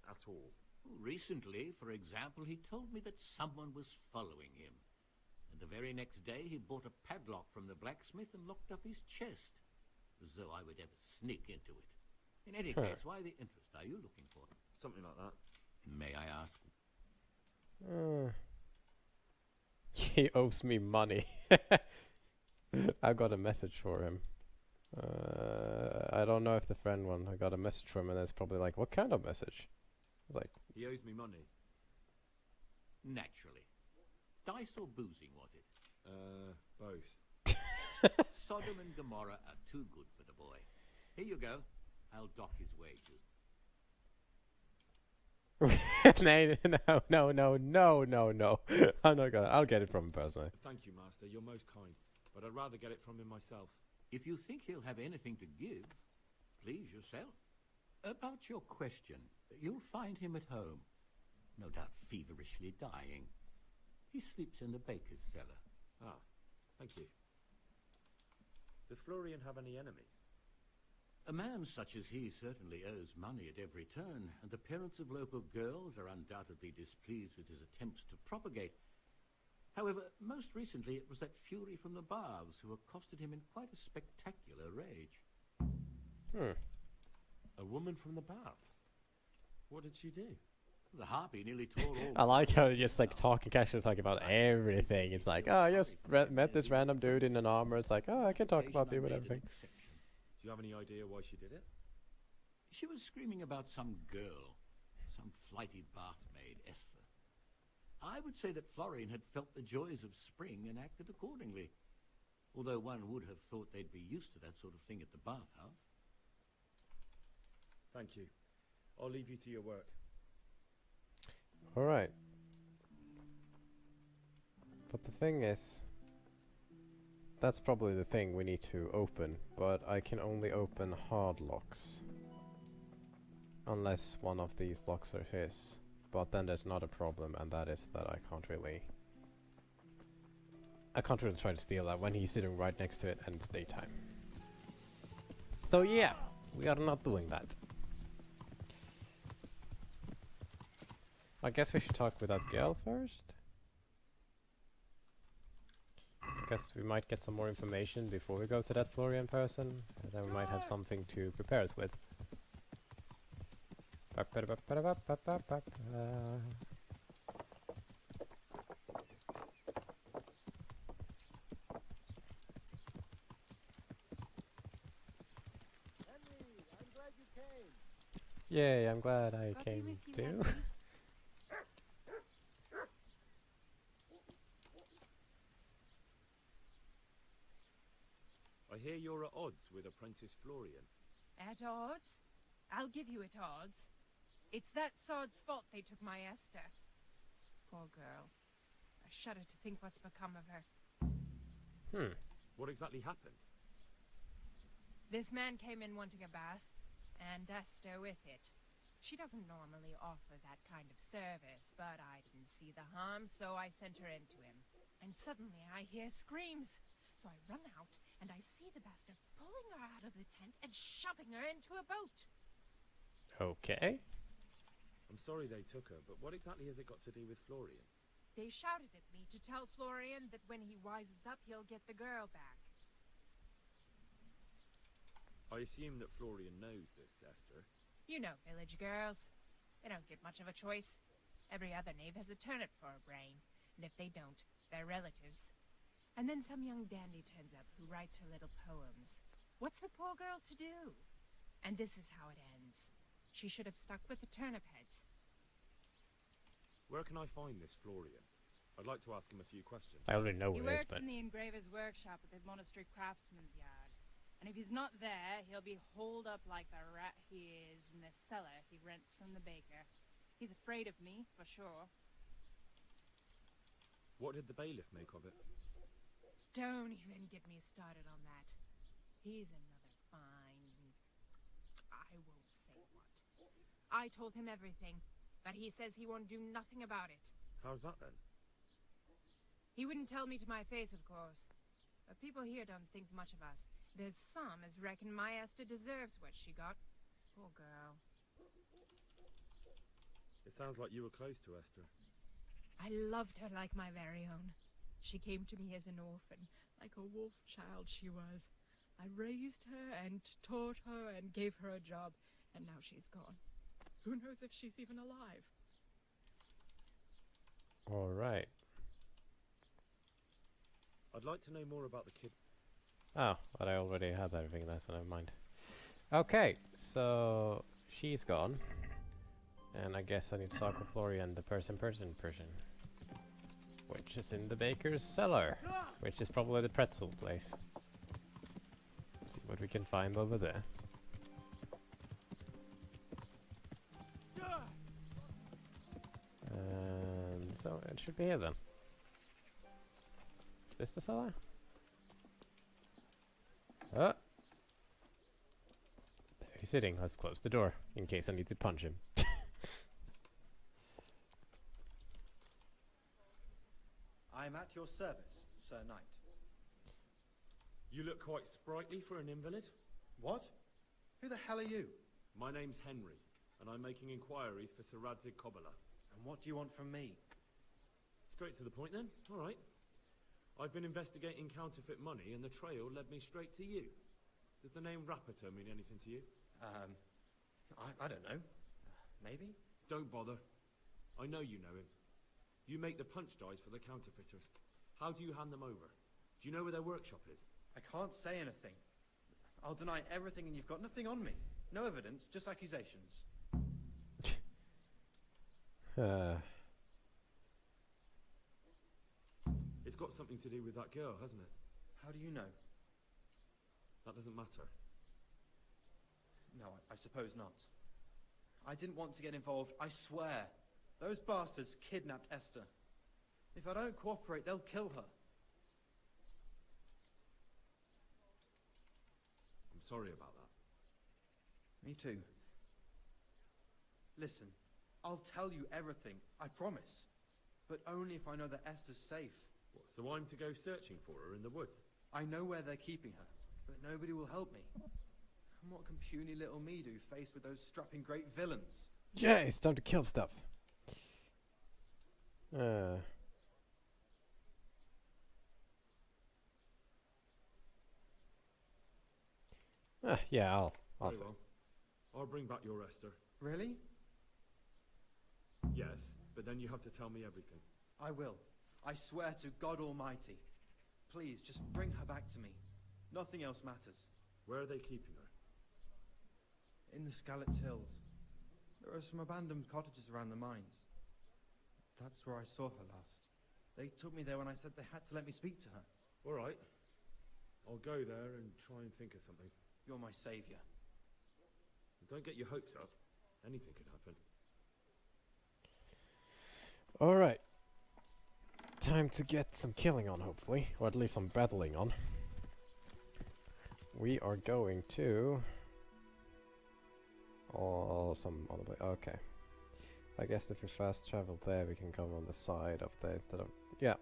at all. Recently, for example, he told me that someone was following him. And the very next day, he bought a padlock from the blacksmith and locked up his chest. As though I would ever sneak into it. In any case, why the interest are you looking for? Something like that. May I ask? He owes me money. I got a message for him. I don't know if the friend one. I got a message from him and it's probably like, what kind of message? It's like, He owes me money. Naturally. Dice or boozing, was it? Both. Sodom and Gomorrah are too good for the boy. Here you go. I'll dock his wages. No, no, no, no, no, no. I'm not gonna. I'll get it from him personally. Thank you, Master. You're most kind. But I'd rather get it from him myself. If you think he'll have anything to give, please yourself. About your question, you'll find him at home. No doubt feverishly dying. He sleeps in the baker's cellar. Ah, thank you. Does Florian have any enemies? A man such as he certainly owes money at every turn, and the parents of local girls are undoubtedly displeased with his attempts to propagate. However, most recently it was that fury from the baths who accosted him in quite a spectacular rage. A woman from the baths? What did she do? The harpy nearly tore all... I like how you're just like talking casually, like about everything. It's like, oh, I just met this random dude in an armor. It's like, oh, I can talk about you and everything. Do you have any idea why she did it? She was screaming about some girl, some flighty bath maid, Esther. I would say that Florian had felt the joys of spring and acted accordingly, although one would have thought they'd be used to that sort of thing at the bathhouse. Thank you. I'll leave you to your work. Alright. But the thing is, that's probably the thing we need to open, but I can only open hard locks. Unless one of these locks are his. But then there's another problem, and that is that I can't really try to steal that when he's sitting right next to it and it's daytime. So yeah, we are not doing that. I guess we should talk with that girl first. I guess we might get some more information before we go to that Florian person, and then we might have something to prepare us with. Yay, I'm glad I came too. I hear you're at odds with Apprentice Florian. At odds? I'll give you at odds. It's that sod's fault they took my Esther. Poor girl. I shudder to think what's become of her. What exactly happened? This man came in wanting a bath, and Esther with it. She doesn't normally offer that kind of service, but I didn't see the harm, so I sent her in to him. And suddenly I hear screams. So I run out, and I see the bastard pulling her out of the tent and shoving her into a boat. Okay. I'm sorry they took her, but what exactly has it got to do with Florian? They shouted at me to tell Florian that when he wises up, he'll get the girl back. I assume that Florian knows this, Esther. You know village girls. They don't get much of a choice. Every other knave has a turnip for a brain, and if they don't, they're relatives. And then some young dandy turns up who writes her little poems. What's the poor girl to do? And this is how it ends. She should have stuck with the turnip heads. Where can I find this Florian? I'd like to ask him a few questions. I already know He where it is, works but... in the engraver's workshop at the monastery craftsman's yard. And if he's not there, he'll be holed up like the rat he is in the cellar he rents from the baker. He's afraid of me, for sure. What did the bailiff make of it? Don't even get me started on that. He's another fine... I won't say what. I told him everything, but he says he won't do nothing about it. How's that then? He wouldn't tell me to my face, of course. But people here don't think much of us. There's some as reckon my Esther deserves what she got. Poor girl. It sounds like you were close to Esther. I loved her like my very own. She came to me as an orphan, like a wolf child she was. I raised her and taught her and gave her a job, and now she's gone. Who knows if she's even alive? Alright. I'd like to know more about the kid. Oh, but I already had everything there, so never mind. Okay, so she's gone. And I guess I need to talk with Florian, the person. Which is in the baker's cellar. Which is probably the pretzel place. Let's see what we can find over there. so it should be here then. Is this the cellar? Oh! There he's sitting. Let's close the door, in case I need to punch him. I'm at your service, Sir Knight. You look quite sprightly for an invalid. What? Who the hell are you? My name's Henry, and I'm making inquiries for Sir Radzig Kobyla. And what do you want from me? Straight to the point then? All right. I've been investigating counterfeit money, and the trail led me straight to you. Does the name Rapiter mean anything to you? I don't know. Maybe? Don't bother. I know you know him. You make the punch dice for the counterfeiters. How do you hand them over? Do you know where their workshop is? I can't say anything. I'll deny everything and you've got nothing on me. No evidence, just accusations. It's got something to do with that girl, hasn't it? How do you know? That doesn't matter. No, I suppose not. I didn't want to get involved, I swear. Those bastards kidnapped Esther. If I don't cooperate, they'll kill her. I'm sorry about that. Me too. Listen, I'll tell you everything, I promise. But only if I know that Esther's safe. What, so I'm to go searching for her in the woods? I know where they're keeping her, but nobody will help me. And what can puny little me do faced with those strapping great villains? Yeah, it's time to kill stuff. Yeah, I'll Very say. well. I'll bring back your Esther. Really? Yes, but then you have to tell me everything. I will. I swear to God Almighty. Please, just bring her back to me. Nothing else matters. Where are they keeping her? In the Skalitz Hills. There are some abandoned cottages around the mines. That's where I saw her last. They took me there when I said they had to let me speak to her. All right. I'll go there and try and think of something. You're my savior. Don't get your hopes up. Anything could happen. Alright. Time to get some killing on, hopefully. Or at least some battling on. We are going to... Oh, some other place. Okay. I guess if we fast travel there, we can come on the side of there instead of... Yeah.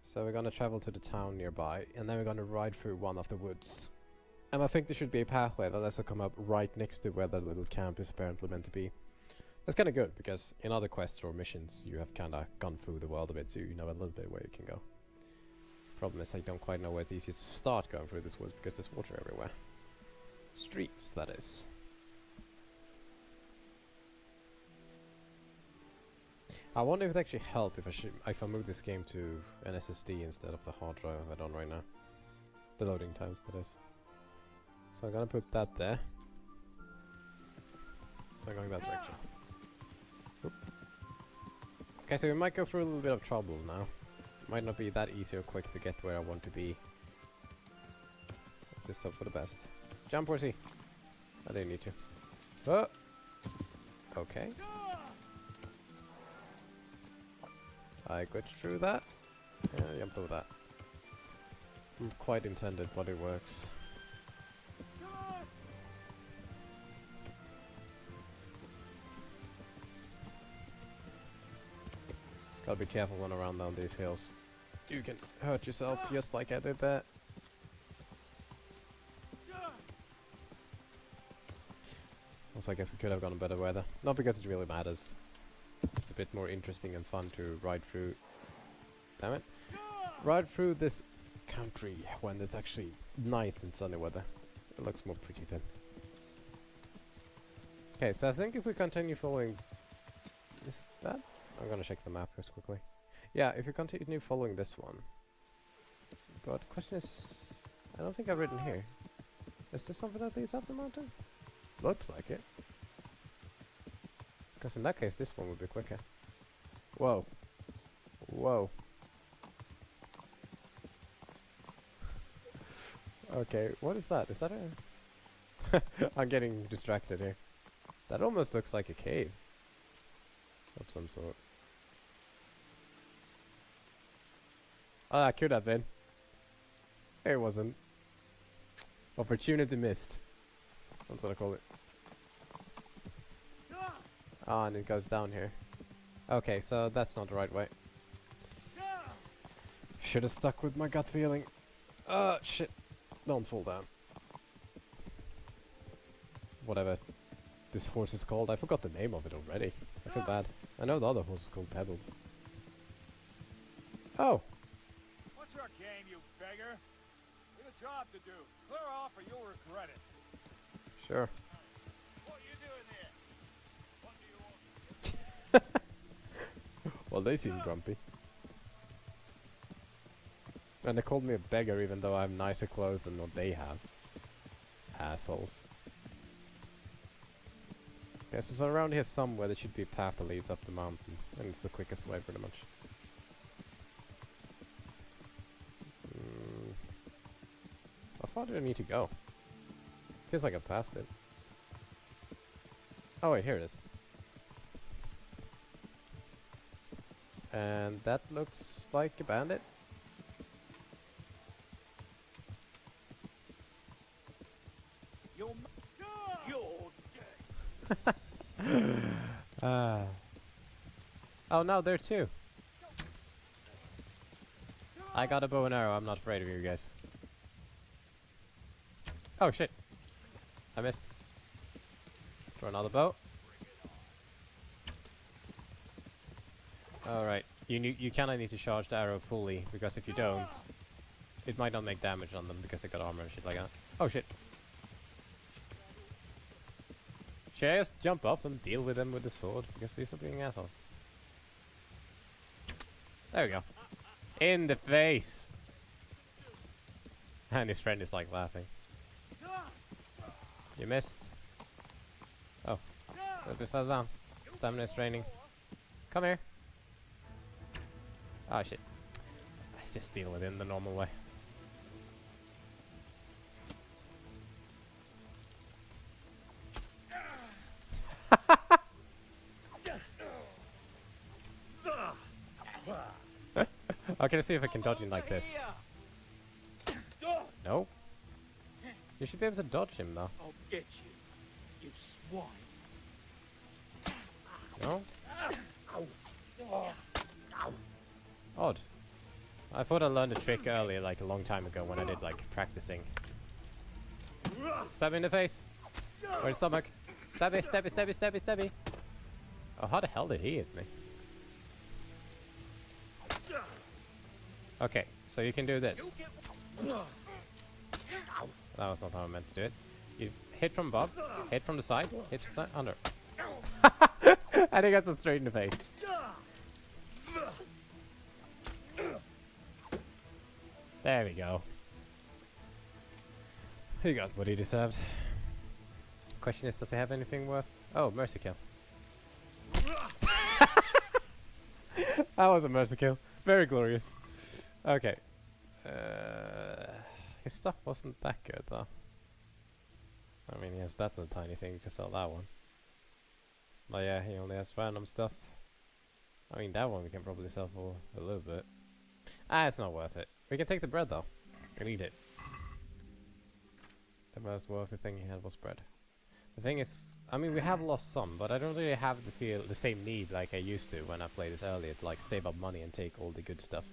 So we're gonna travel to the town nearby, and then we're gonna ride through one of the woods. And I think there should be a pathway that lets us come up right next to where the little camp is apparently meant to be. That's kinda good, because in other quests or missions, you have kinda gone through the world a bit, so you know a little bit where you can go. Problem is, I don't quite know where it's easiest to start going through this woods, because there's water everywhere. Streams, that is. I wonder if it actually help if I move this game to an SSD instead of the hard drive I'm on right now. The loading times, that is. So I'm gonna put that there. So I'm going that direction. Oop. Okay, so we might go through a little bit of trouble now. Might not be that easy or quick to get where I want to be. Let's just hope for the best. Jump, horsey! I didn't need to. Oh! Okay. I got through that. Yeah, jump over that. Not quite intended, but it works. Gotta be careful when around down these hills. You can hurt yourself just like I did there. Also, I guess we could have gone in better weather. Not because it really matters. It's a bit more interesting and fun to ride through. Damn it. Ride through this country when it's actually nice and sunny weather. It looks more pretty then. Okay, so I think if we continue following... Is that? I'm gonna check the map just quickly. Yeah, if we continue following this one. But the question is... I don't think I've ridden here. Is there something that leads up the mountain? Looks like it. Because in that case, this one would be quicker. Whoa. Whoa. Okay, what is that? Is that a... I'm getting distracted here. That almost looks like a cave. Of some sort. Ah, could have been. It wasn't. Opportunity missed. That's what I call it. Ah, and it goes down here. Okay, so that's not the right way. Should have stuck with my gut feeling. Shit. Don't fall down. Whatever this horse is called. I forgot the name of it already. I feel bad. I know the other horse is called Pebbles. Oh! What's your game, you beggar? We have a job to do. Clear off or you'll regret it. Sure. What are you doing there? What do you want? Well, they seem grumpy. And they called me a beggar even though I have nicer clothes than what they have. Assholes. Okay, so around here somewhere there should be a path that leads up the mountain. And it's the quickest way pretty much. How far do I need to go? Feels like I've passed it. Oh wait, here it is. And that looks like a bandit. Oh no, there too. I got a bow and arrow, I'm not afraid of you guys. Oh shit. I missed. Throw another bow. Alright. You kinda need to charge the arrow fully, because if you don't, it might not make damage on them because they got armor and shit like that. Oh shit. Should I just jump up and deal with them with the sword? Because these are being assholes. There we go. In the face! And his friend is like laughing. You missed. Oh. A little bit further down. Stamina is draining. Come here. Ah shit. Let's just deal with it in the normal way. Okay, let's see if I can dodge him like this. No. You should be able to dodge him though. I'll get you, you swine. No? Odd. I thought I learned a trick earlier, like a long time ago when I did like practicing. Stab me in the face. Or the stomach. Stabby, stabby, stabby, stabby, stabby. Oh, how the hell did he hit me? Okay, so you can do this. That was not how I meant to do it. You hit from above, hit from the side, hit the side, under. And he gets it straight in the face. There we go. He got what he deserved. Question is, does he have anything worth? Oh, mercy kill. That was a mercy kill. Very glorious. Okay. His stuff wasn't that good though. I mean, he has that little tiny thing, you can sell that one. But yeah, he only has random stuff. I mean, that one we can probably sell for a little bit. Ah, it's not worth it. We can take the bread though. We need it. The most worthy thing he had was bread. The thing is, I mean, we have lost some, but I don't really have the same need like I used to when I played this earlier to like save up money and take all the good stuff.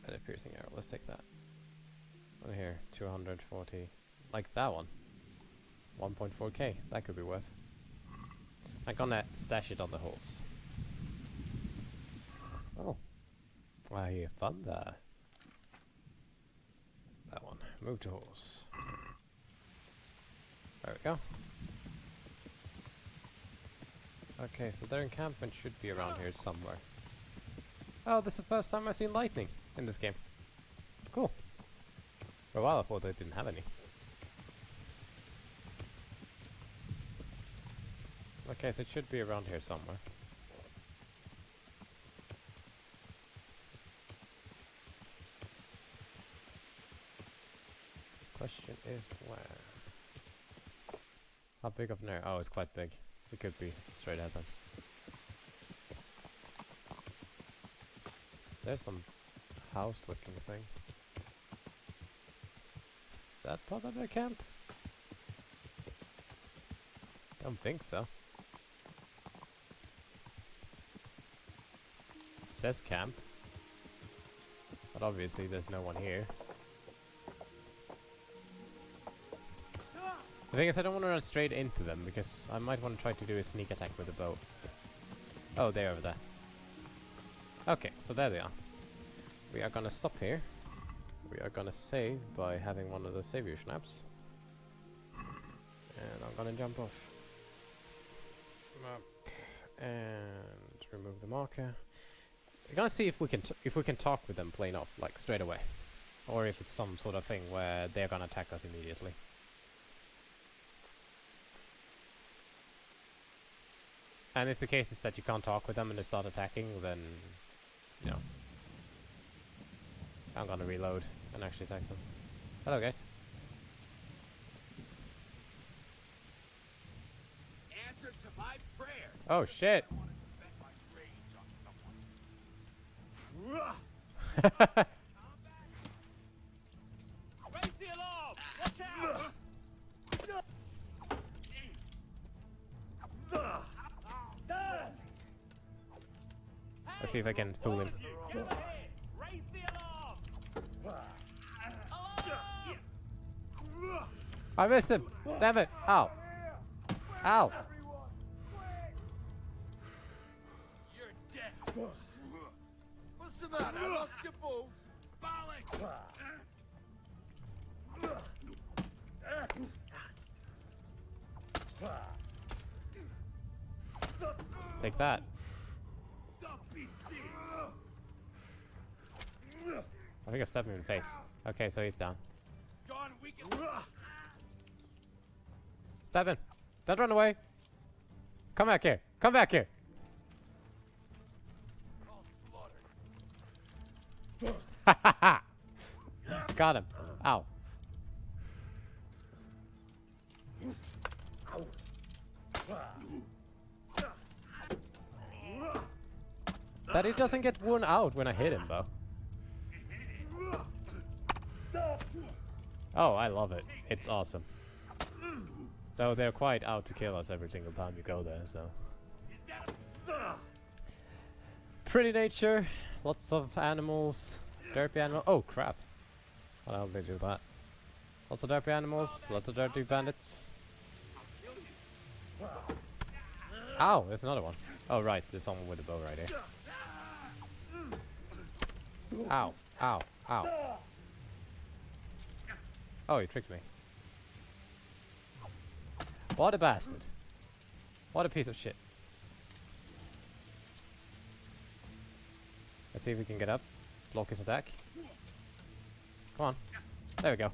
And a piercing arrow, let's take that. Over here, 240. Like that one. 1.4k, that could be worth. I'm gonna stash it on the horse. Oh. I hear thunder. That one. Move to horse. There we go. Okay, so their encampment should be around here somewhere. Oh, this is the first time I've seen lightning in this game. Cool. For a while I thought they didn't have any. Okay, so it should be around here somewhere. Question is where? How big of an area? Oh, it's quite big. It could be straight ahead then. There's some house looking thing. Is that part of the camp? Don't think so. Says camp. But obviously there's no one here. The thing is, I don't want to run straight into them because I might want to try to do a sneak attack with a bow. Oh, they're over there. Okay, so there they are. We are gonna stop here. We are gonna save by having one of the savior snaps. And I'm gonna jump off. Up and remove the marker. We're gonna see if we can talk with them plain off, like straight away, or if it's some sort of thing where they're gonna attack us immediately. And if the case is that you can't talk with them and they start attacking, then, you know, I'm gonna reload and actually attack them. Hello, guys. Answer to my prayer. Oh shit! Raise the alarm! Watch out! Let's see if I can fool him. Get ahead! Raise the alarm! I missed him! Damn it! Ow! Ow! You're dead! What's the matter? Lost your balls? Bollock! Take that. I think I stabbed him in the face. Okay, so he's down. Stab him! Don't run away! Come back here! Come back here! Ha ha ha! Got him! Ow! That he doesn't get worn out when I hit him, though. Oh, I love it. It's awesome. Though they're quite out to kill us every single time you go there, so... Pretty nature, lots of animals, derpy animals. Oh, crap. How the hell did they do that? Lots of derpy animals, lots of dirty bandits. Ow, there's another one. Oh, right, there's someone with a bow right here. Ow, ow, ow. Oh, he tricked me. What a bastard. What a piece of shit. Let's see if we can get up. Block his attack. Come on. There we go.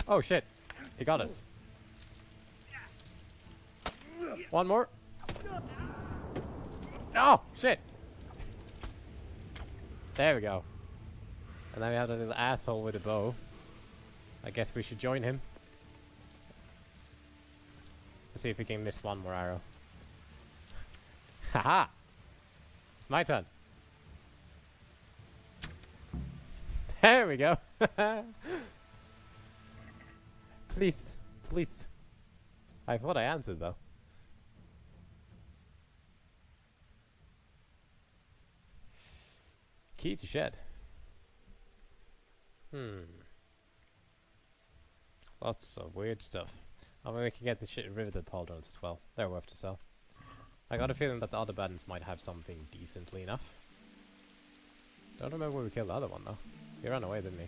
Oh shit. He got us. One more. Oh shit. There we go. And then we have that little asshole with a bow. I guess we should join him. Let's see if we can miss one more arrow. Haha! It's my turn. There we go. Please, please. I thought I answered though. Key to shed. Lots of weird stuff. I mean, we can get the shit riveted pauldrons as well. They're worth to sell. I got a feeling that the other bandits might have something decently enough. Don't remember where we killed the other one though. He ran away, didn't he?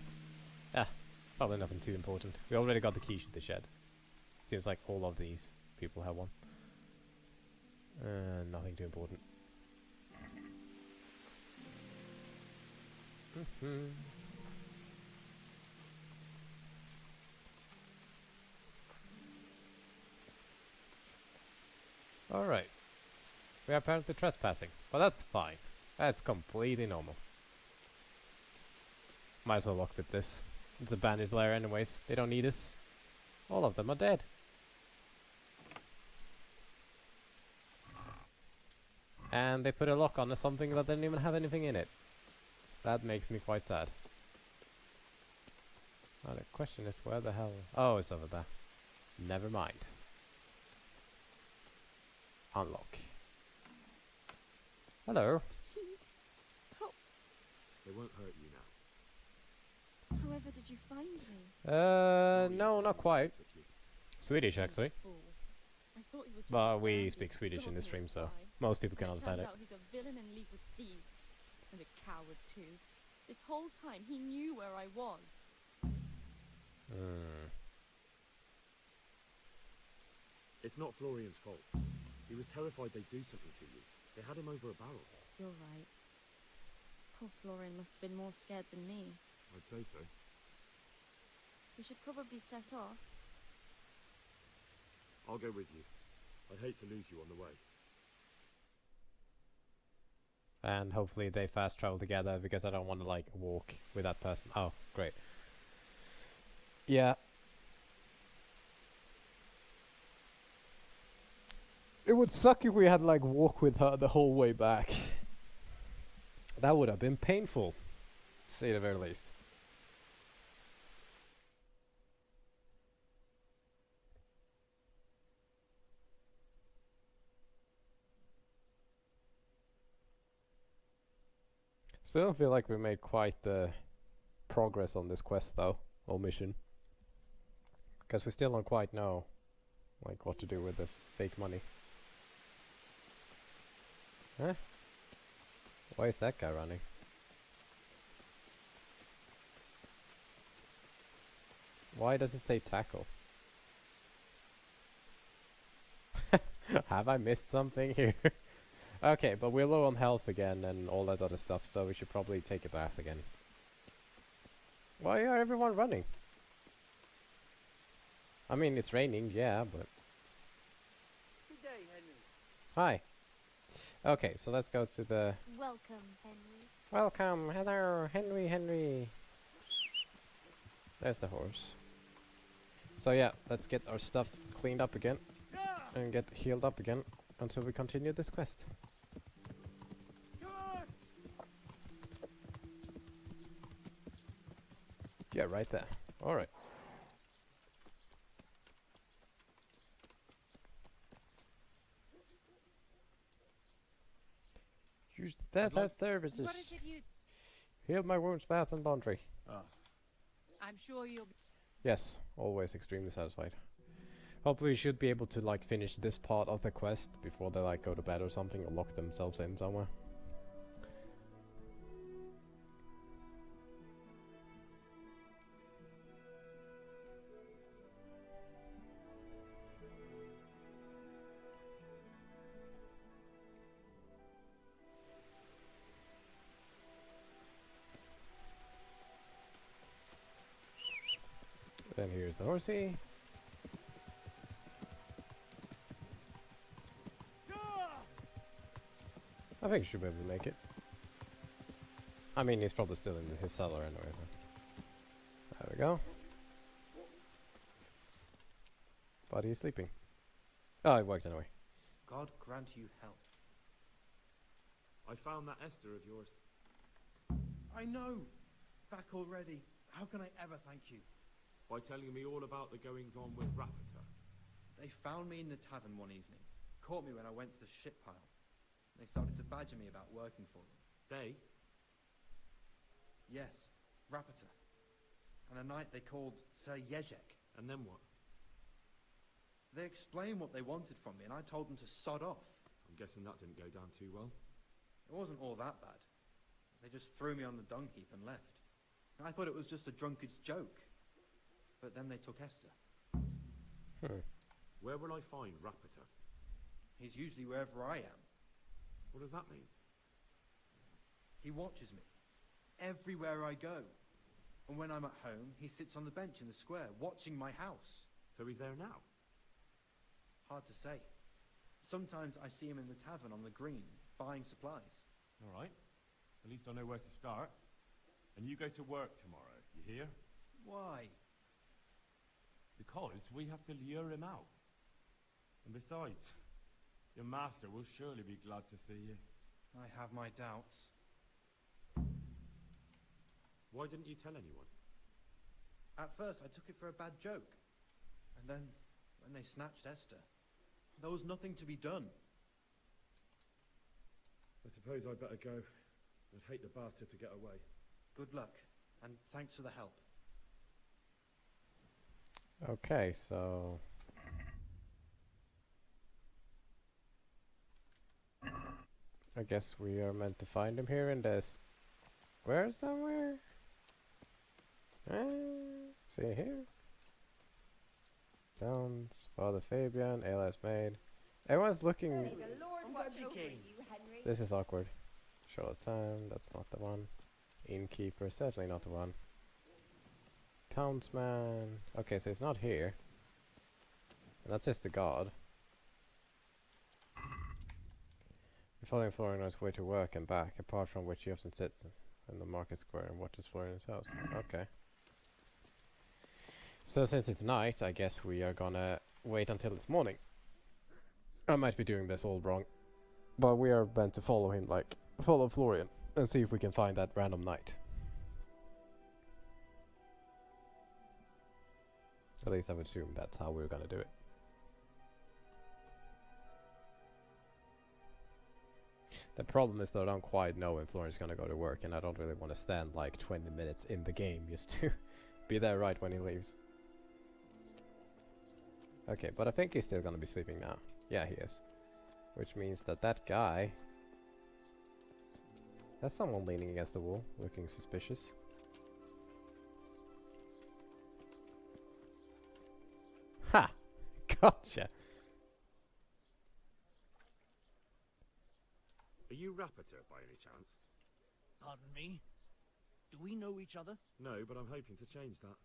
Yeah, probably nothing too important. We already got the key to the shed. Seems like all of these people have one. Nothing too important. Alright. We are apparently trespassing. But that's fine. That's completely normal. Might as well lock with this. It's a bandit's lair anyways. They don't need us. All of them are dead. And they put a lock on something that didn't even have anything in it. That makes me quite sad. Oh, the question is where the hell... Oh, it's over there. Never mind. Unlock. Hello. Please, help. They won't hurt you now. However did you find me? No, not quite. Swedish, actually. Fool. I thought he was just But a we bandit, speak Swedish in God this stream, knows so why. most people can And understand it. turns out he's a villain in league with thieves. And a coward too. This whole time he knew where I was. It's not Florian's fault. He was terrified they'd do something to you. They had him over a barrel. You're right. Poor Florian must have been more scared than me. I'd say so. We should probably set off. I'll go with you. I'd hate to lose you on the way. And hopefully they fast travel together, because I don't want to like walk with that person. Oh, great. Yeah. It would suck if we had like walk with her the whole way back. That would have been painful, to say the very least. Still feel like we made quite the progress on this quest though, or mission. Because we still don't quite know like what to do with the fake money. Huh? Why is that guy running? Why does it say tackle? Have I missed something here? Okay, but we're low on health again and all that other stuff, so we should probably take a bath again. Why are everyone running? I mean, it's raining, yeah, but... Good day, Henry. Hi. Okay, so let's go to the... Welcome, Henry. Welcome, hello, Henry. There's the horse. So yeah, let's get our stuff cleaned up again. And get healed up again until we continue this quest. Yeah, right there. Alright. Use the death services. What is it you... Heal my wounds, bath and laundry. I'm sure you'll... Yes, always extremely satisfied. Hopefully we should be able to like finish this part of the quest before they like go to bed or something, or lock themselves in somewhere. Then here's the horsey. I think he should be able to make it. I mean, he's probably still in his cellar anyway. There we go. But he's sleeping. Oh, it worked anyway. God grant you health. I found that Esther of yours. I know! Back already. How can I ever thank you? By telling me all about the goings-on with Rapita. They found me in the tavern one evening. Caught me when I went to the ship pile. They started to badger me about working for them. They? Yes, Rapita. And a knight they called Sir Jezek. And then what? They explained what they wanted from me, and I told them to sod off. I'm guessing that didn't go down too well. It wasn't all that bad. They just threw me on the dung heap and left. I thought it was just a drunkard's joke. But then they took Esther. Where will I find Rapita? He's usually wherever I am. What does that mean? He watches me. Everywhere I go. And when I'm at home, he sits on the bench in the square, watching my house. So he's there now? Hard to say. Sometimes I see him in the tavern on the green, buying supplies. All right. At least I know where to start. And you go to work tomorrow, you hear? Why? Because we have to lure him out. And besides, Your master will surely be glad to see you. I have my doubts. Why didn't you tell anyone? At first, I took it for a bad joke. And then, when they snatched Esther, there was nothing to be done. I suppose I'd better go. I'd hate the bastard to get away. Good luck, and thanks for the help. Okay, so... I guess we are meant to find him here in this square somewhere? See here? Towns, Father Fabian, ALS maid. Everyone's looking... This is awkward. Charlatan, that's not the one. Innkeeper, certainly not the one. Townsman. Okay, so it's not here. And that's just the god. We're following Florian's way to work and back, apart from which he often sits in the market square and watches Florian's house. Okay. So since it's night, I guess we are gonna wait until it's morning. I might be doing this all wrong. But we are meant to follow him, like, follow Florian, and see if we can find that random knight. At least I would assume that's how we're gonna do it. The problem is that I don't quite know when Florian's gonna go to work, and I don't really want to stand like 20 minutes in the game just to be there right when he leaves. Okay, but I think he's still gonna be sleeping now. Yeah, he is. Which means that that guy... That's someone leaning against the wall, looking suspicious. Ha! Gotcha! Are you Rappator by any chance? Pardon me? Do we know each other? No, but I'm hoping to change that.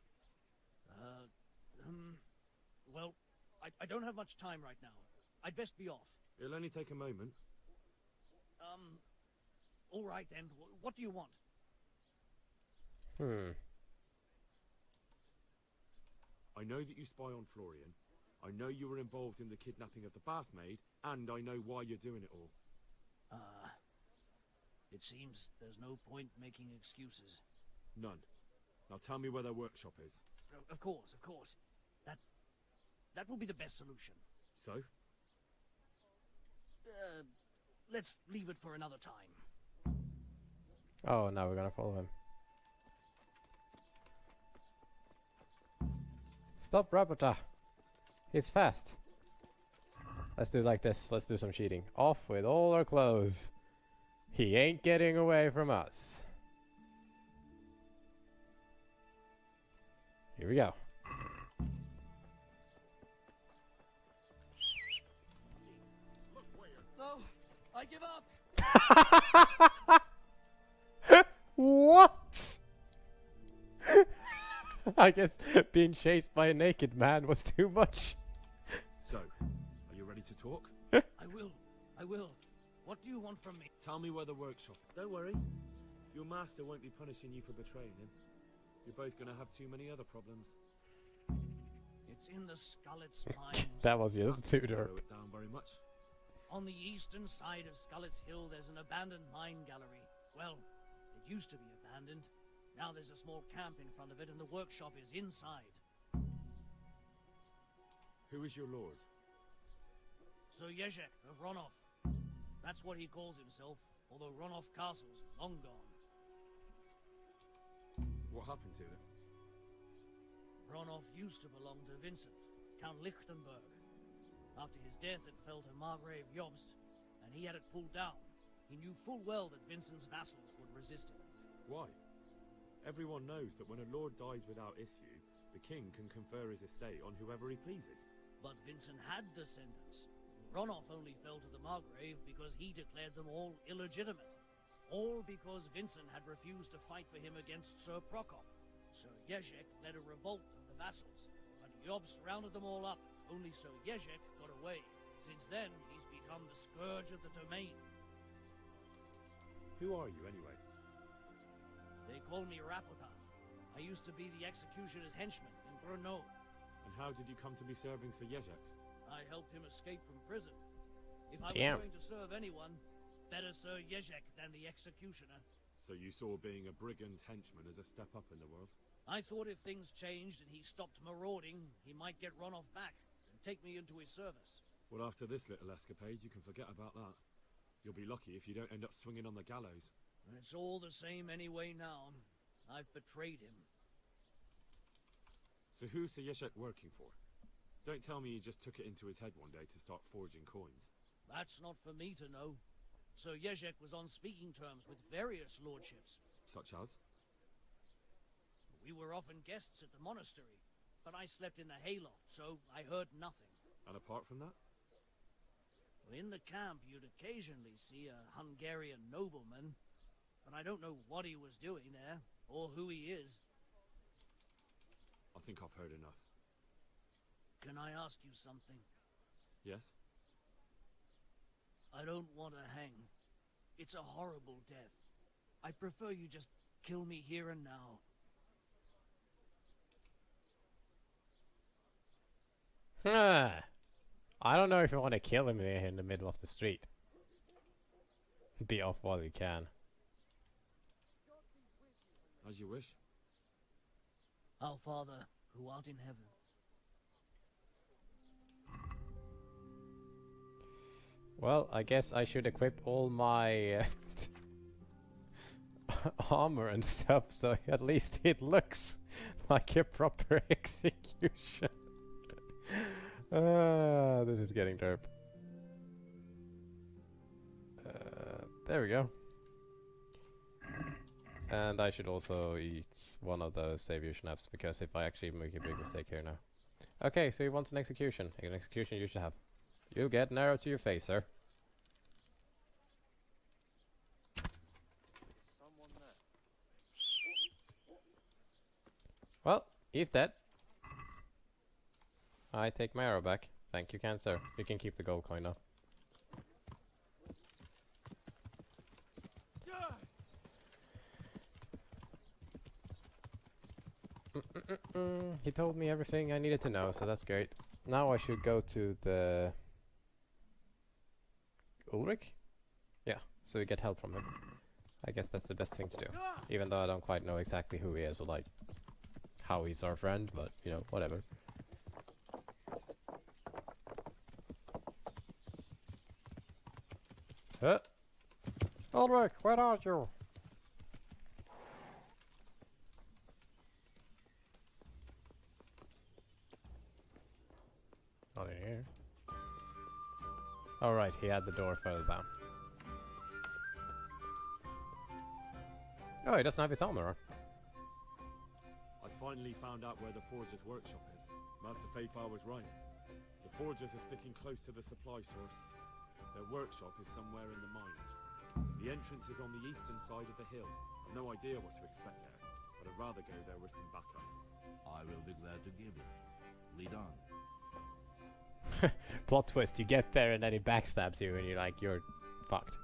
Well, I don't have much time right now. I'd best be off. It'll only take a moment. All right then. What do you want? I know that you spy on Florian. I know you were involved in the kidnapping of the bath maid, and I know why you're doing it all. It seems there's no point making excuses. None. Now tell me where their workshop is. Of course, of course. That will be the best solution. So? Let's leave it for another time. Oh, now we're gonna follow him. Stop, Rappator! He's fast. Let's do like this. Let's do some cheating. Off with all our clothes. He ain't getting away from us. Here we go. No, I give up. What? I guess being chased by a naked man was too much. So, are you ready to talk? I will. What do you want from me? Tell me where the workshop is. Don't worry. Your master won't be punishing you for betraying him. You're both gonna have too many other problems. It's in the Skullet's Mines. That was just too dark. It down very much. On the eastern side of Skullet's Hill, there's an abandoned mine gallery. Well, it used to be abandoned. Now there's a small camp in front of it, and the workshop is inside. Who is your lord? Sir Jezek of Ronov. That's what he calls himself, although Ronov Castle's long gone. What happened to them? Ronov used to belong to Vincent, Count Lichtenberg. After his death, it fell to Margrave Jobst, and he had it pulled down. He knew full well that Vincent's vassals would resist him. Why? Everyone knows that when a lord dies without issue, the king can confer his estate on whoever he pleases. But Vincent had descendants. Ronov only fell to the Margrave because he declared them all illegitimate. All because Vincent had refused to fight for him against Sir Prokop. Sir Jezek led a revolt of the vassals, but Jobst rounded them all up. Only Sir Jezek got away. Since then, he's become the scourge of the domain. Who are you, anyway? They call me Rappator. I used to be the executioner's henchman in Brno. And how did you come to be serving Sir Jezek? I helped him escape from prison. If I was Damn. going to serve anyone, better Sir Jezek than the executioner. So you saw being a brigand's henchman as a step up in the world? I thought if things changed and he stopped marauding, he might get Ronoff back and take me into his service. Well, after this little escapade, you can forget about that. You'll be lucky if you don't end up swinging on the gallows. It's all the same anyway now. I've betrayed him. So who's Sir Jezek working for? Don't tell me he just took it into his head one day to start forging coins. That's not for me to know. Sir Jezek was on speaking terms with various lordships. Such as? We were often guests at the monastery, but I slept in the hayloft, so I heard nothing. And apart from that? In the camp, you'd occasionally see a Hungarian nobleman, but I don't know what he was doing there, or who he is. I think I've heard enough. Can I ask you something? Yes? I don't want to hang. It's a horrible death. I prefer you just kill me here and now. I don't know if you want to kill him here in the middle of the street. Be off while you can. As you wish. Our Father, who art in heaven. Well, I guess I should equip all my armor and stuff, so at least it looks like a proper execution. This is getting derp. There we go. And I should also eat one of those savior schnapps, because if I actually make a big mistake here now. Okay, so he wants an execution. An execution you should have. You'll get an arrow to your face, sir. Well, he's dead. I take my arrow back. Thank you, Cancer. You can keep the gold coin now. He told me everything I needed to know, so that's great. Now I should go to the Ulrich? Yeah, so we get help from him. I guess that's the best thing to do. Even though I don't quite know exactly who he is or like how he's our friend, but you know, whatever. Ulrich, where are you? Not in here. Oh right, he had the door further down. Oh, he doesn't have his armor on. I finally found out where the Forger's workshop is. Master Fayfar was right. The Forgers are sticking close to the supply source. Their workshop is somewhere in the mines. The entrance is on the eastern side of the hill. I've no idea what to expect there, but I'd rather go there with some backup. I will be glad to give it. Lead on. Plot twist, you get there and then he backstabs you and you're like, you're fucked.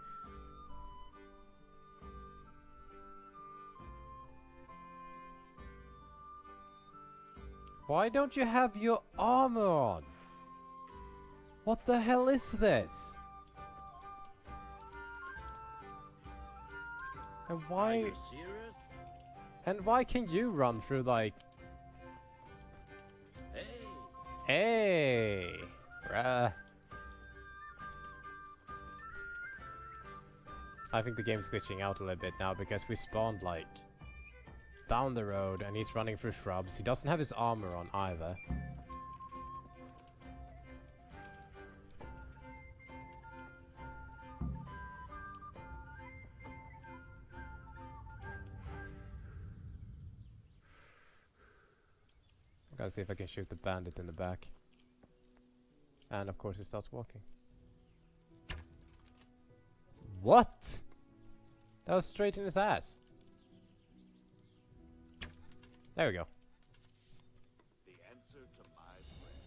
Why don't you have your armor on? What the hell is this? And why? Are you serious? And why can you run through like? Hey, bruh. I think the game's glitching out a little bit now because we spawned like down the road and he's running through shrubs. He doesn't have his armor on either. I gotta see if I can shoot the bandit in the back. And of course he starts walking. What? That was straight in his ass. There we go. The answer to my prayer.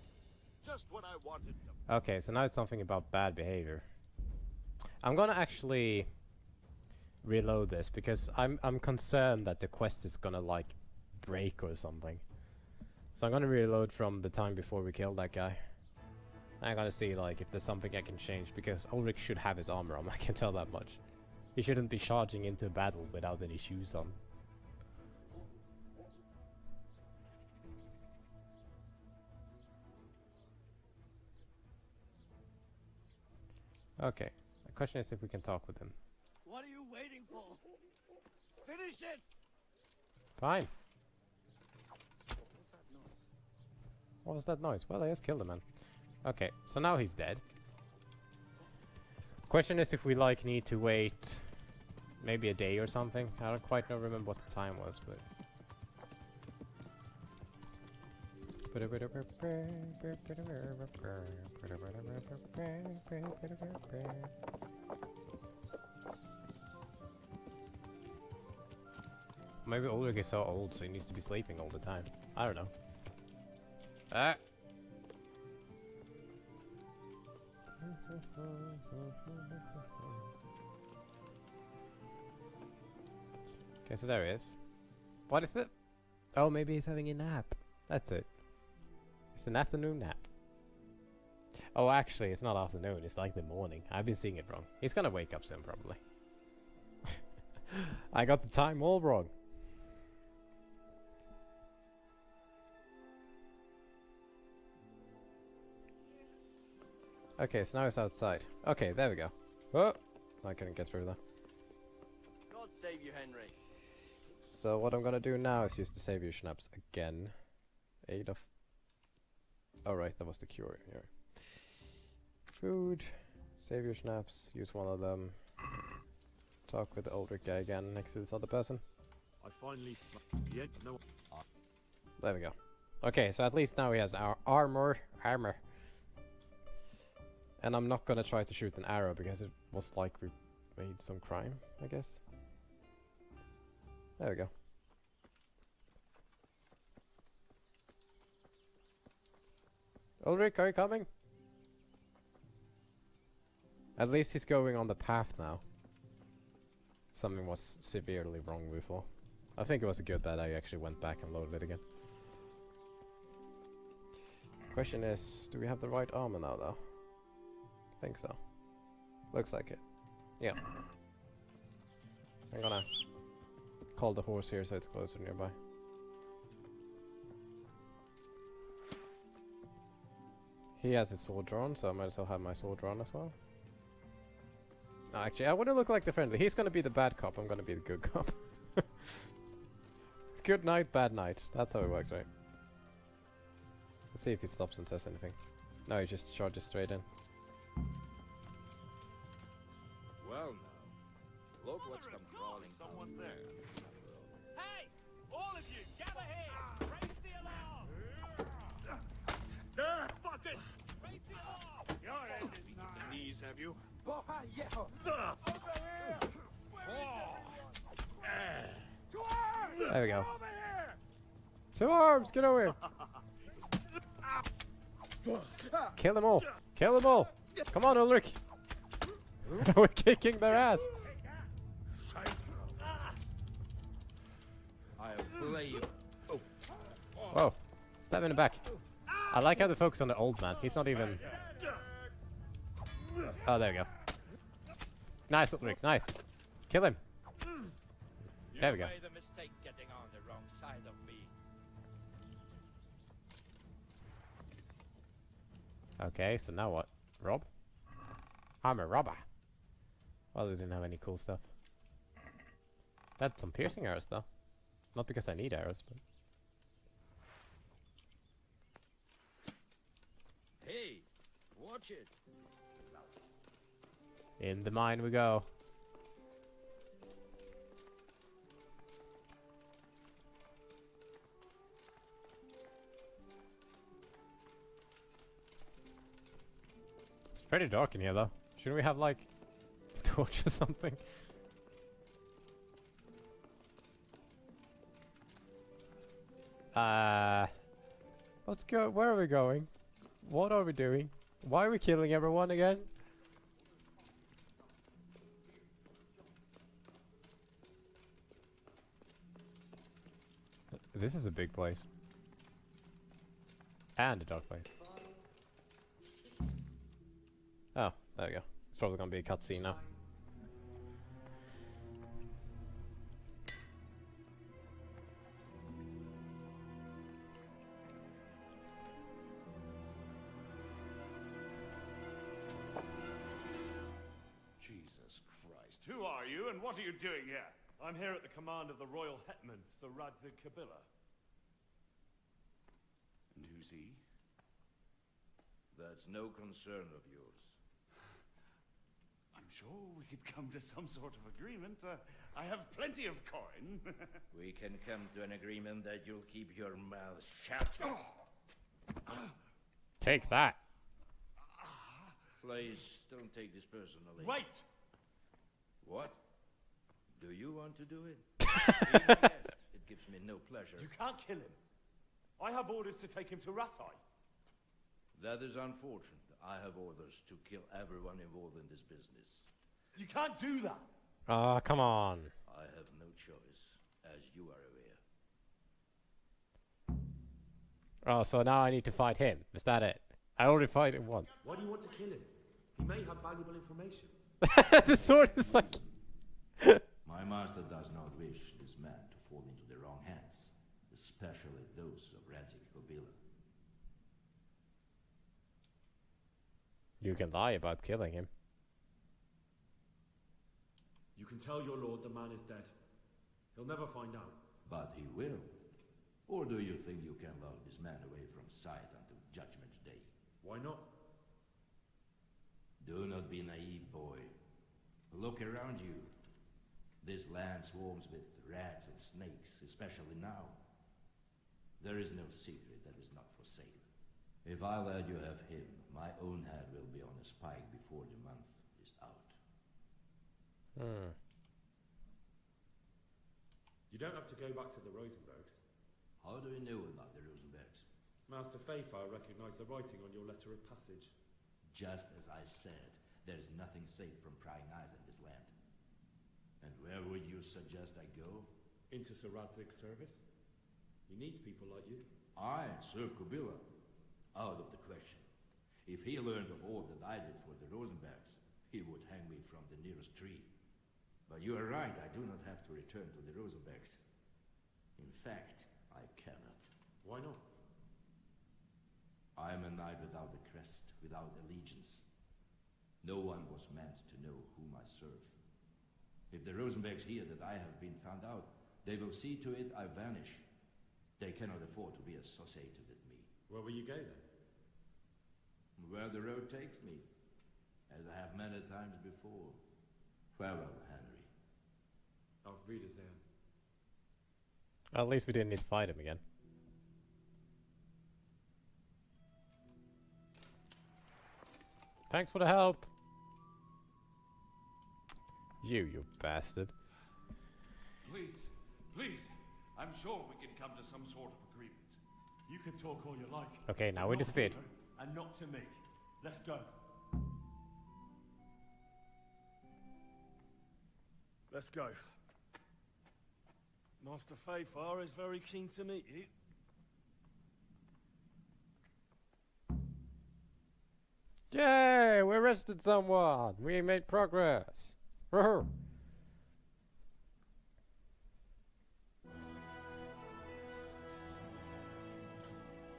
Just what I wanted to. Okay, so now it's something about bad behavior. I'm gonna actually reload this because I'm concerned that the quest is gonna like break or something. So I'm gonna reload from the time before we killed that guy. I'm gonna see like if there's something I can change, because Ulrich should have his armor on, I can tell that much. He shouldn't be charging into battle without any shoes on. Okay, the question is if we can talk with him. What are you waiting for? Finish it! Fine. What was that noise? Well, I just killed a man. Okay, so now he's dead. Question is if we like need to wait maybe a day or something. I don't quite remember what the time was, but maybe Ulrich is so old, so he needs to be sleeping all the time. I don't know. Ah. Okay, so there he is. What is it? Oh, maybe he's having a nap. That's it. It's an afternoon nap. Oh, actually, it's not afternoon. It's like the morning. I've been seeing it wrong. He's gonna wake up soon, probably. I got the time all wrong. Okay, so now it's outside. Okay, there we go. Oh! I couldn't get through that. God save you, Henry. So what I'm gonna do now is use the savior schnapps again. Aid of... Oh right, that was the cure here. Food. Savior schnapps. Use one of them. Talk with the Ulrich guy again next to this other person. I finally... Yeah, no... There we go. Okay, so at least now he has our armor. And I'm not gonna try to shoot an arrow because it was like we made some crime, I guess. There we go. Ulrich, are you coming? At least he's going on the path now. Something was severely wrong before. I think it was good that I actually went back and loaded it again. Question is, do we have the right armor now though? I think so. Looks like it. Yeah. I'm gonna call the horse here so it's closer nearby. He has his sword drawn, so I might as well have my sword drawn as well. No, actually, I wouldn't look like the friendly. He's gonna be the bad cop, I'm gonna be the good cop. Good night, bad night. That's how it works, right? Let's see if he stops and says anything. No, he just charges straight in. Well now, look what's come crawling someone there. Hey! All of you, gather here! Raise the alarm! Fuck it! Raise the alarm! Your end is nigh. The knees, have you? Over here! To arms! There we go. Over here! 2 arms! Get over here! Kill them all! Kill them all! Come on, Ulrich! We're kicking their ass! I'll play you. Oh. Whoa. Stab in the back. I like how they focus on the old man. He's not even... Oh, there we go. Nice, Ulrich. Nice. Kill him. There we go. You made the mistake getting on the wrong side of me. Okay, so now what? Rob? I'm a robber. Well, they didn't have any cool stuff. That's some piercing arrows, though. Not because I need arrows, but... Hey, watch it. In the mine we go. It's pretty dark in here, though. Shouldn't we have, like, a torch or something? Let's go. Where are we going? What are we doing? Why are we killing everyone again? This is a big place. And a dark place. Oh, there we go. It's probably gonna be a cutscene now. Jesus Christ. Who are you and what are you doing here? I'm here at the command of the royal hetman, Sir Radzig Kabila. And who's he? That's no concern of yours. I'm sure we could come to some sort of agreement. I have plenty of coin. We can come to an agreement that you'll keep your mouth shut. Take that. Please, don't take this personally. Wait! What? Do you want to do it? Yes, it gives me no pleasure. You can't kill him. I have orders to take him to Rattay. That is unfortunate. I have orders to kill everyone involved in this business. You can't do that. Ah, come on. I have no choice, as you are aware. Oh, so now I need to fight him. Is that it? I already fought him once. Why do you want to kill him? He may have valuable information. The sword is like... My master does not wish this man to fall into the wrong hands, especially those of Radzig Kabila. You can lie about killing him. You can tell your lord the man is dead. He'll never find out. But he will. Or do you think you can lock this man away from sight until Judgment Day? Why not? Do not be naive, boy. Look around you. This land swarms with rats and snakes, especially now. There is no secret that is not for sale. If I let you have him, my own head will be on a spike before the month is out. You don't have to go back to the Rosenbergs. How do you know about the Rosenbergs? Master Fayfire recognized the writing on your letter of passage. Just as I said, there is nothing safe from prying eyes in this land. And where would you suggest I go? Into Sir Radzig's service. He needs people like you. I serve Kabila. Out of the question. If he learned of all that I did for the Rosenbergs, he would hang me from the nearest tree. But you are right, I do not have to return to the Rosenbergs. In fact, I cannot. Why not? I am a knight without a crest, without allegiance. No one was meant to know whom I serve. If the Rosenbergs hear that I have been found out, they will see to it I vanish. They cannot afford to be associated with me. Where will you go then? Where the road takes me, as I have many times before. Farewell, Henry. Auf Wiedersehen. At least we didn't need to fight him again. Thanks for the help. You bastard. Please, please. I'm sure we can come to some sort of agreement. You can talk all you like. Okay, now we disappeared. And not to me. Let's go. Let's go. Master Fayfire is very keen to meet you. Yay! We arrested someone! We made progress! Rurr.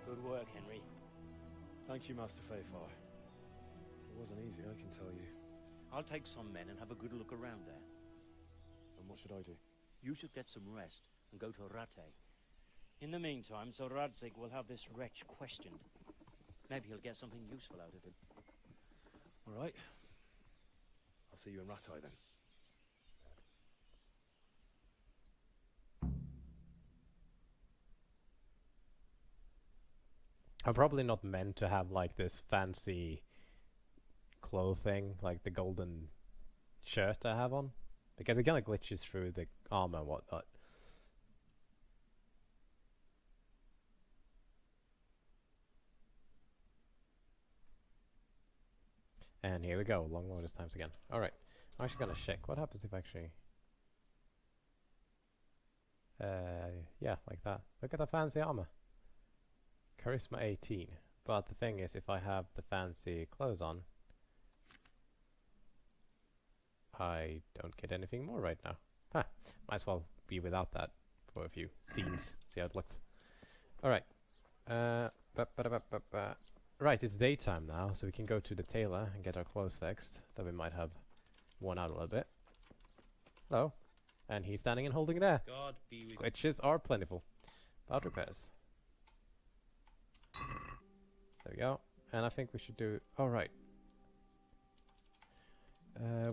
Good work, Henry. Thank you, Master Fayfire. It wasn't easy, I can tell you. I'll take some men and have a good look around there. And what should I do? You should get some rest and go to Rattay. In the meantime, Sir Radzig will have this wretch questioned. Maybe he'll get something useful out of it. All right. I'll see you in Rattay then. I'm probably not meant to have like this fancy clothing, like the golden shirt I have on, because it kind of glitches through the armor and whatnot. And here we go, long loaders times again. Alright, I'm actually gonna check what happens if actually... yeah, like that. Look at the fancy armor. Charisma 18. But the thing is, if I have the fancy clothes on, I don't get anything more right now. Huh. Might as well be without that for a few scenes. See how it looks. Alright. Right, it's daytime now, so we can go to the tailor and get our clothes fixed. That we might have worn out a little bit. Hello. And he's standing and holding there. God be with you. Glitches are plentiful. About repairs. There we go. And I think we should do... Oh, right.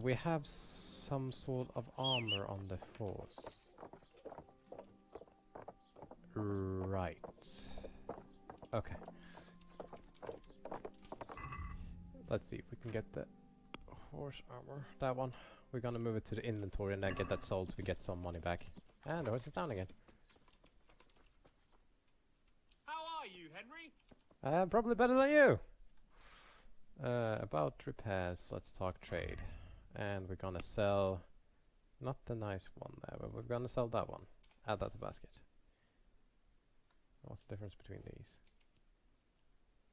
We have some sort of armor on the force. Right. Okay. Let's see if we can get the horse armor. That one. We're gonna move it to the inventory and then get that sold so we get some money back. And the horse is down again. How are you, Henry? Probably better than you. About repairs, let's talk trade. And we're gonna sell, not the nice one there, but we're gonna sell that one. Add that to basket. What's the difference between these?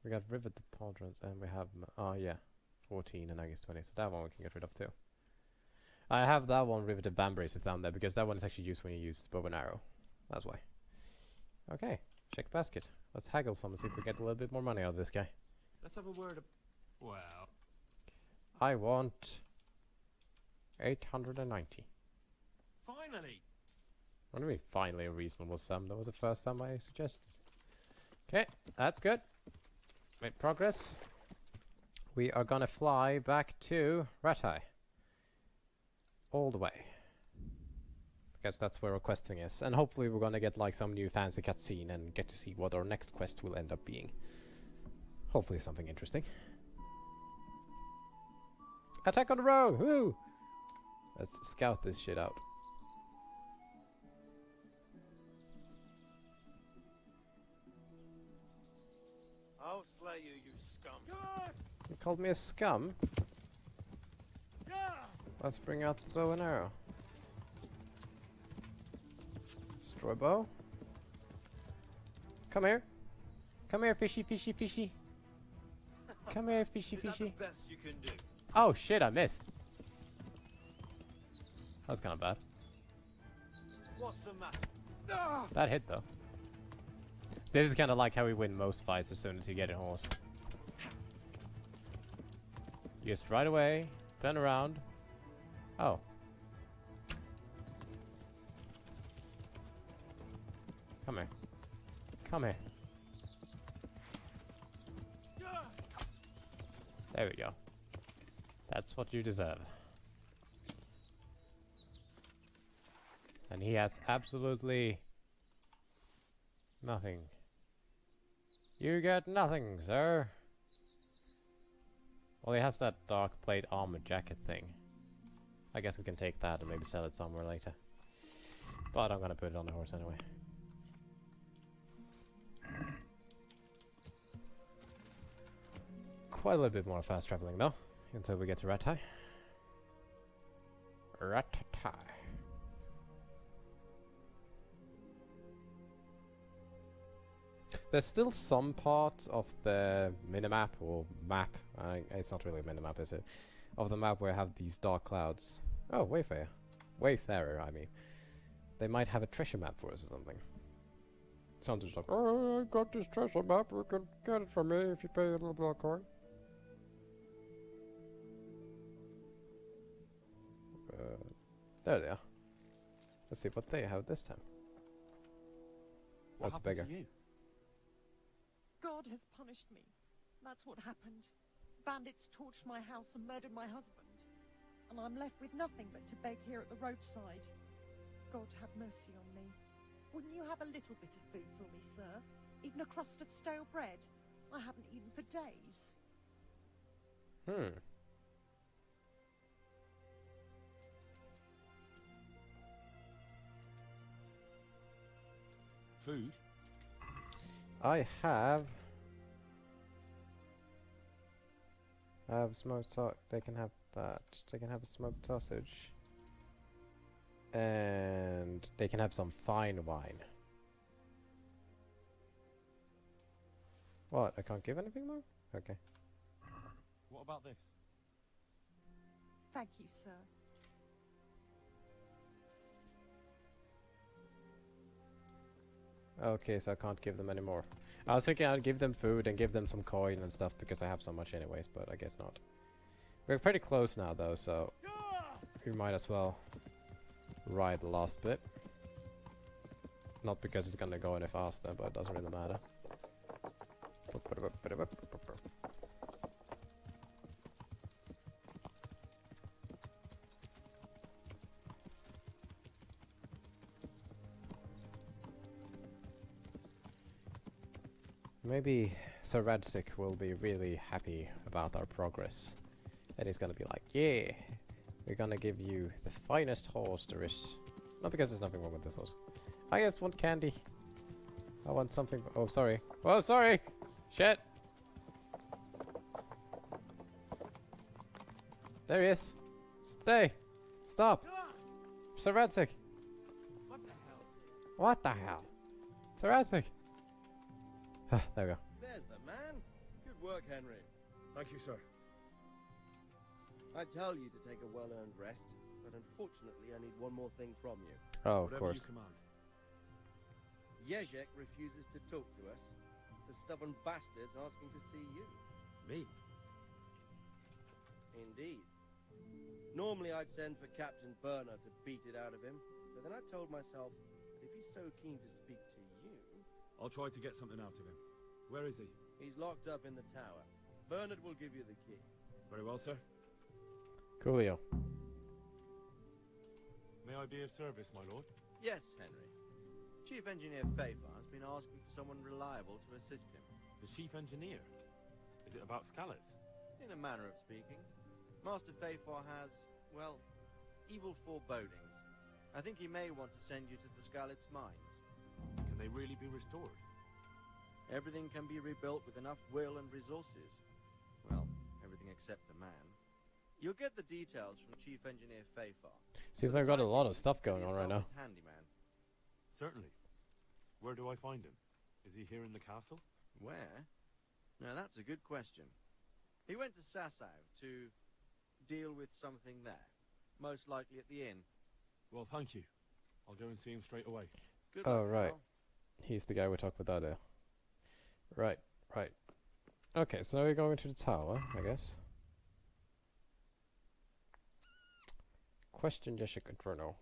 We got riveted pauldrons and we have, oh yeah, 14 and I guess 20, so that one we can get rid of too. I have that one riveted band braces down there because that one is actually used when you use bow and arrow. That's why. Okay, check basket. Let's haggle some and see if we get a little bit more money out of this guy. Let's have a word of... Well... I want 890. Finally! What do you mean finally a reasonable sum? That was the first sum I suggested. Okay, that's good. Made progress. We are gonna fly back to Ratai. All the way. Because that's where our questing is. And hopefully we're gonna get like some new fancy cutscene and get to see what our next quest will end up being. Hopefully something interesting. Attack on the road! Woo! Let's scout this shit out. I'll slay you, you scum. You called me a scum? Let's bring out the bow and arrow. Destroy bow. Come here. Come here, fishy, fishy, fishy. Come here, fishy, fishy. The best you can do. Oh shit, I missed. That was kind of bad. What's the matter? That hit though. So this is kind of like how we win most fights as soon as you get a horse. Just right away, turn around. Oh. Come here. Come here. There we go. That's what you deserve. And he has absolutely nothing. You get nothing, sir. Well, he has that dark plate armor jacket thing. I guess we can take that and maybe sell it somewhere later. But I'm gonna put it on the horse anyway. Quite a little bit more fast traveling though, until we get to Ratai. Ratai. There's still some part of the minimap or map, it's not really a minimap, is it? Of the map where I have these dark clouds. Oh, Wayfarer. Wayfarer, I mean. They might have a treasure map for us or something. Sounds just like, oh, I got this treasure map, you can get it from me if you pay a little bit of coin. There they are. Let's see what they have this time. What's bigger? God has punished me. That's what happened. Bandits torched my house and murdered my husband. And I'm left with nothing but to beg here at the roadside. God have mercy on me. Wouldn't you have a little bit of food for me, sir? Even a crust of stale bread? I haven't eaten for days. Food? I have smoked sausage. They can have that. They can have a smoked sausage. And they can have some fine wine. What? I can't give anything more? Okay. What about this? Thank you, sir. Okay, so I can't give them any more. I was thinking I'd give them food and give them some coin and stuff because I have so much anyways, but I guess not. We're pretty close now though, so we might as well ride the last bit. Not because it's gonna go any faster, but it doesn't really matter. Maybe Sir Radzik will be really happy about our progress. And he's gonna be like, yeah, we're gonna give you the finest horse there is. Not because there's nothing wrong with this horse. I just want candy. I want something. Oh, sorry. Oh, sorry! Shit! There he is. Stay! Stop! Sir Radzik! What the hell? What the hell? Sir Radzik! There we go. There's the man. Good work, Henry. Thank you, sir. I tell you to take a well-earned rest, but unfortunately I need one more thing from you. Oh, of Whatever course. you command. Jezek refuses to talk to us. The stubborn bastard's asking to see you. Me? Indeed. Normally I'd send for Captain Burner to beat it out of him, but then I told myself that if he's so keen to speak to you... I'll try to get something out of him. Where is he? He's locked up in the tower. Bernard will give you the key. Very well, sir. Coolio. May I be of service, my lord? Yes, Henry. Chief Engineer Fafar has been asking for someone reliable to assist him. The chief engineer? Is it about Scalets? In a manner of speaking. Master Fafar has, well, evil forebodings. I think he may want to send you to the Scalets mines. Can they really be restored? Everything can be rebuilt with enough will and resources. Well, everything except a man. You'll get the details from Chief Engineer Fafar. Seems like I've got a lot of stuff going on right now. Handyman. Certainly. Where do I find him? Is he here in the castle? Where? Now that's a good question. He went to Sasau to deal with something there. Most likely at the inn. Well, thank you. I'll go and see him straight away. Good Oh, luck, right. pal. He's the guy we talked with earlier. Right, right. Okay, so now we're going to the tower, I guess. Question Jessica Inferno.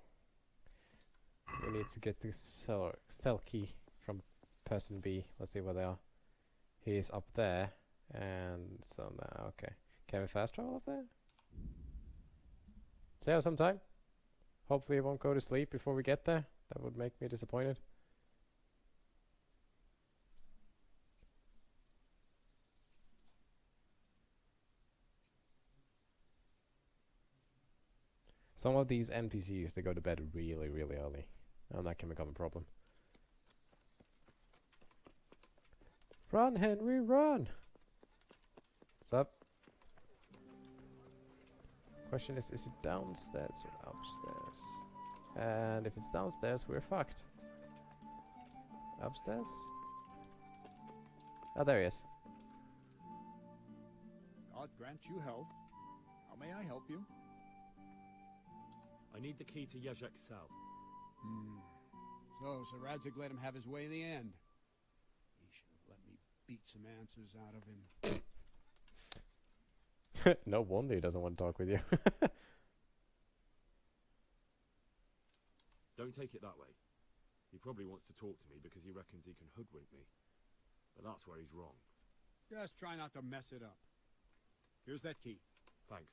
We need to get the cell key from person B. Let's see where they are. He's up there, and so now, okay. Can we fast travel up there? See you sometime. Hopefully, he won't go to sleep before we get there. That would make me disappointed. Some of these NPCs, they go to bed really, really early. And that can become a problem. Run, Henry, run! What's up? Question is it downstairs or upstairs? And if it's downstairs, we're fucked. Upstairs? Oh, there he is. God grant you health. How may I help you? I need the key to Jezek's cell. So, Sir Radzik let him have his way in the end. He should have let me beat some answers out of him. No wonder he doesn't want to talk with you. Don't take it that way. He probably wants to talk to me because he reckons he can hoodwink me. But that's where he's wrong. Just try not to mess it up. Here's that key. Thanks.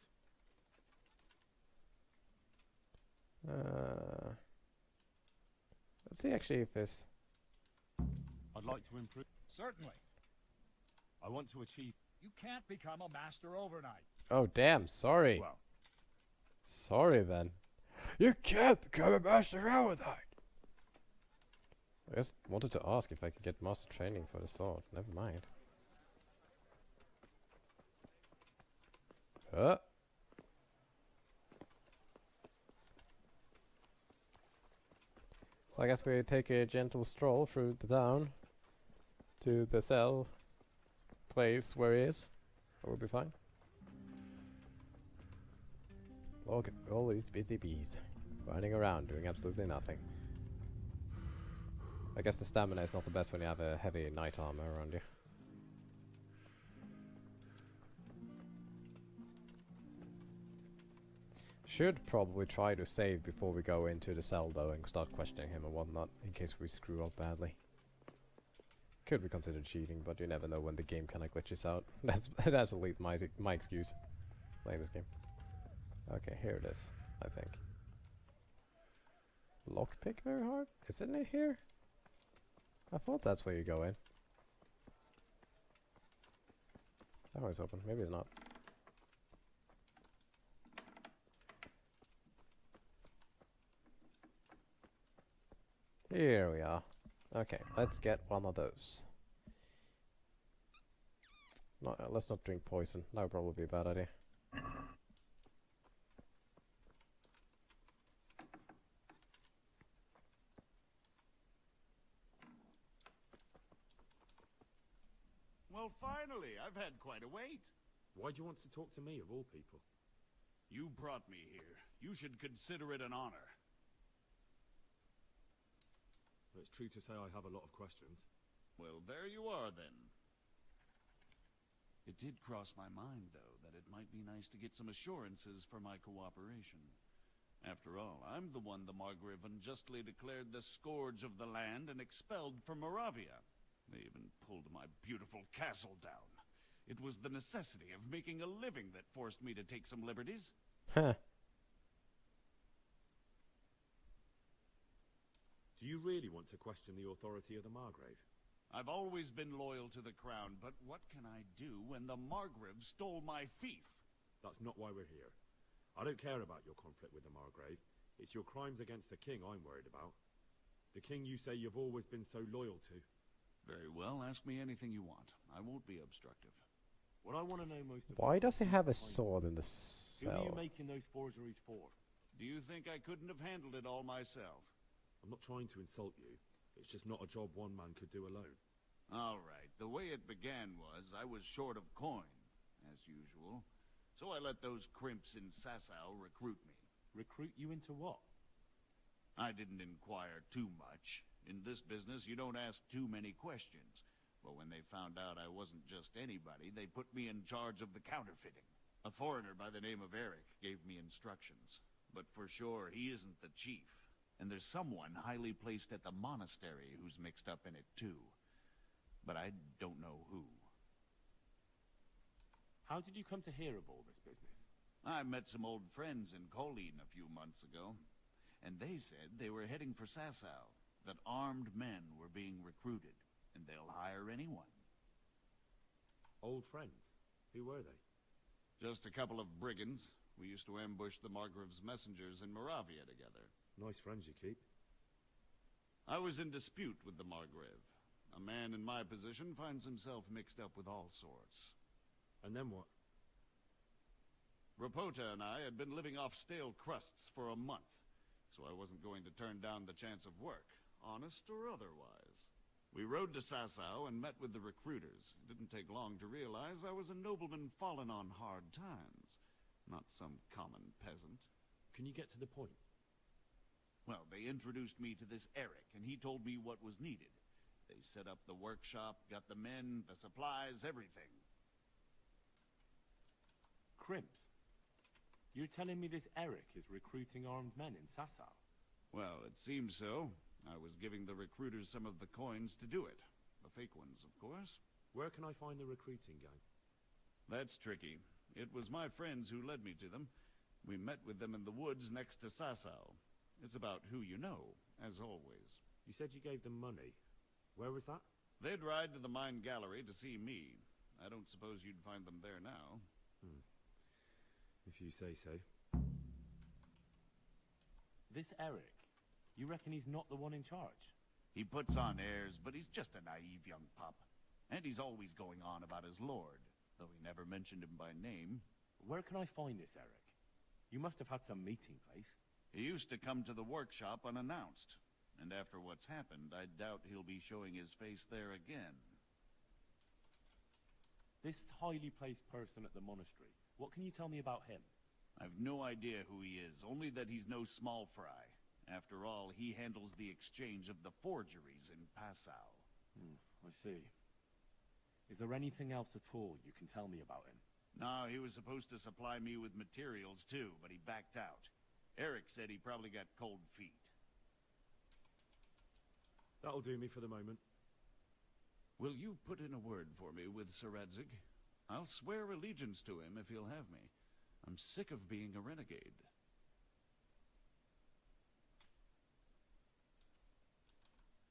Let's see actually if this... I'd like to improve... Certainly. I want to achieve... You can't become a master overnight. Oh damn, sorry. Well. Sorry then. You can't become a master overnight. I just wanted to ask if I could get master training for the sword. Never mind. So I guess we take a gentle stroll through the town to the cell place where he is. We'll be fine. Look at all these busy bees running around doing absolutely nothing. I guess the stamina is not the best when you have a heavy knight armor around you. Should probably try to save before we go into the cell though and start questioning him and whatnot, in case we screw up badly. Could be considered cheating, but you never know when the game kinda glitches out. That's at least my excuse playing this game. Okay, here it is, I think. Lockpick very hard? Isn't it here? I thought that's where you go in. That one's open, maybe it's not. Here we are. Okay, let's get one of those. No, let's not drink poison. That would probably be a bad idea. Well, finally, I've had quite a wait. Why do you want to talk to me, of all people? You brought me here. You should consider it an honor. It's true to say I have a lot of questions. Well, there you are, then. It did cross my mind, though, that it might be nice to get some assurances for my cooperation. After all, I'm the one the Margrave unjustly declared the scourge of the land and expelled from Moravia. They even pulled my beautiful castle down. It was the necessity of making a living that forced me to take some liberties. Huh. Do you really want to question the authority of the Margrave? I've always been loyal to the crown, but what can I do when the Margrave stole my fief? That's not why we're here. I don't care about your conflict with the Margrave. It's your crimes against the king I'm worried about. The king you say you've always been so loyal to. Very well, ask me anything you want. I won't be obstructive. What I want to know most Why does he have a sword in the cell? Who are you making those forgeries for? Do you think I couldn't have handled it all myself? I'm not trying to insult you. It's just not a job one man could do alone. All right, the way it began was I was short of coin, as usual. So I let those crimps in Sasau recruit me. Recruit you into what? I didn't inquire too much. In this business, you don't ask too many questions. But when they found out I wasn't just anybody, they put me in charge of the counterfeiting. A foreigner by the name of Eric gave me instructions. But for sure, he isn't the chief. And there's someone highly placed at the monastery who's mixed up in it too. But I don't know who. How did you come to hear of all this business? I met some old friends in Colleen a few months ago, and they said they were heading for Sasau, that armed men were being recruited, and they'll hire anyone. Old friends? Who were they? Just a couple of brigands. We used to ambush the Margrave's messengers in Moravia together. Nice friends you keep. I was in dispute with the Margrave. A man in my position finds himself mixed up with all sorts. And then what? Rapota and I had been living off stale crusts for a month, so I wasn't going to turn down the chance of work, honest or otherwise. We rode to Sasau and met with the recruiters. It didn't take long to realize I was a nobleman fallen on hard times, not some common peasant. Can you get to the point? Well, they introduced me to this Eric, and he told me what was needed. They set up the workshop, got the men, the supplies, everything. Crimps? You're telling me this Eric is recruiting armed men in Sasau? Well, it seems so. I was giving the recruiters some of the coins to do it. The fake ones, of course. Where can I find the recruiting gang? That's tricky. It was my friends who led me to them. We met with them in the woods next to Sasau. It's about who you know, as always. You said you gave them money. Where was that? They'd ride to the mine gallery to see me. I don't suppose you'd find them there now. If you say so. This Eric, you reckon he's not the one in charge? He puts on airs, but he's just a naive young pup. And he's always going on about his lord, though he never mentioned him by name. Where can I find this Eric? You must have had some meeting place. He used to come to the workshop unannounced. And after what's happened, I doubt he'll be showing his face there again. This highly placed person at the monastery, what can you tell me about him? I've no idea who he is, only that he's no small fry. After all, he handles the exchange of the forgeries in Passau. I see. Is there anything else at all you can tell me about him? No, he was supposed to supply me with materials too, but he backed out. Eric said he probably got cold feet. That'll do me for the moment. Will you put in a word for me with Sir Radzig? I'll swear allegiance to him if he'll have me. I'm sick of being a renegade.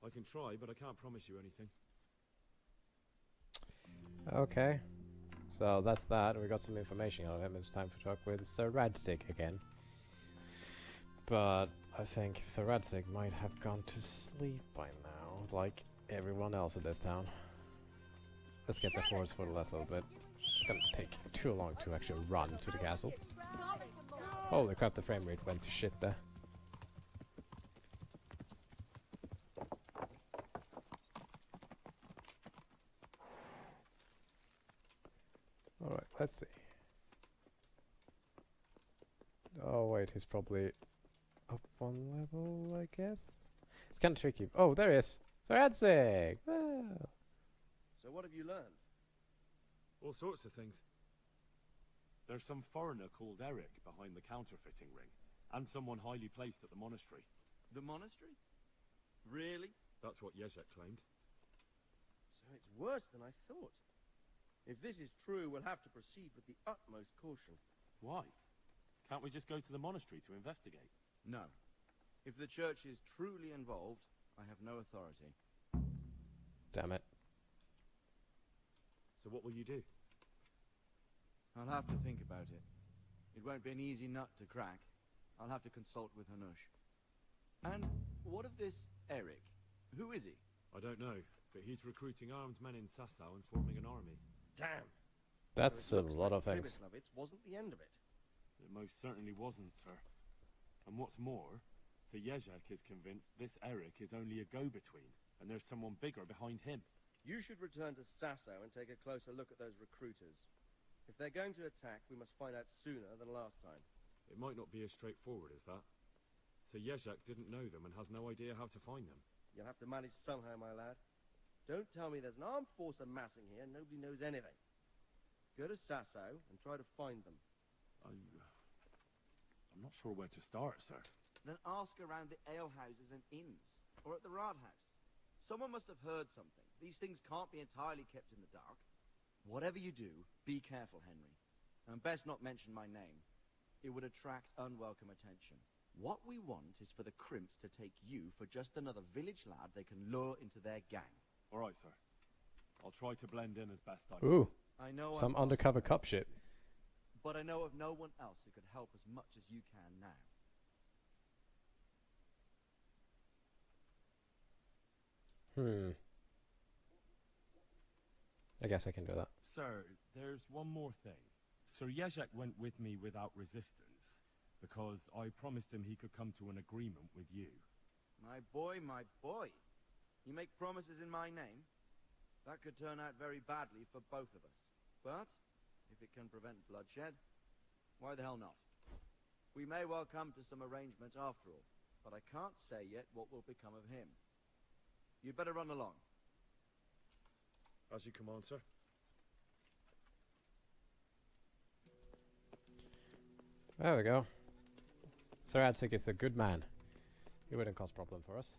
I can try, but I can't promise you anything. Okay. So that's that. We got some information out of him. It's time for talk with Sir Radzig again. But I think Sir Radzig might have gone to sleep by now, like everyone else in this town. Let's get the force for the last little bit. It's gonna take too long to actually run to the castle. Holy crap, the frame rate went to shit there. Alright, let's see. Oh wait, he's probably up one level, I guess? It's kind of tricky. Oh, there he is! Sir Radzig! Well. So what have you learned? All sorts of things. There's some foreigner called Eric behind the counterfeiting ring, and someone highly placed at the monastery. The monastery? Really? That's what Jezek claimed. So it's worse than I thought. If this is true, we'll have to proceed with the utmost caution. Why? Can't we just go to the monastery to investigate? No. If the church is truly involved, I have no authority. Damn it. So what will you do? I'll have to think about it. It won't be an easy nut to crack. I'll have to consult with Hanush. And what of this Eric? Who is he? I don't know, but he's recruiting armed men in Sasau and forming an army. Damn! That's so a lot of things. It wasn't the end of it. It most certainly wasn't, sir. And what's more, Sir Jezek is convinced this Eric is only a go-between, and there's someone bigger behind him. You should return to Sasau and take a closer look at those recruiters. If they're going to attack, we must find out sooner than last time. It might not be as straightforward as that. Sir Jezek didn't know them and has no idea how to find them. You'll have to manage somehow, my lad. Don't tell me there's an armed force amassing here and nobody knows anything. Go to Sasau and try to find them. I'm not sure where to start, sir. Then ask around the alehouses and inns, or at the Rathaus. Someone must have heard something. These things can't be entirely kept in the dark. Whatever you do, be careful, Henry. And best not mention my name. It would attract unwelcome attention. What we want is for the crimps to take you for just another village lad they can lure into their gang. All right, sir. I'll try to blend in as best I can. Ooh, I know some undercover cop shit. But I know of no one else who could help as much as you can now. I guess I can do that. Sir, there's one more thing. Sir Jezek went with me without resistance, because I promised him he could come to an agreement with you. My boy, my boy. You make promises in my name? That could turn out very badly for both of us. But, if it can prevent bloodshed, why the hell not? We may well come to some arrangement after all, but I can't say yet what will become of him. You'd better run along. As you command, sir. There we go. Sir Radzig is a good man. He wouldn't cause problem for us.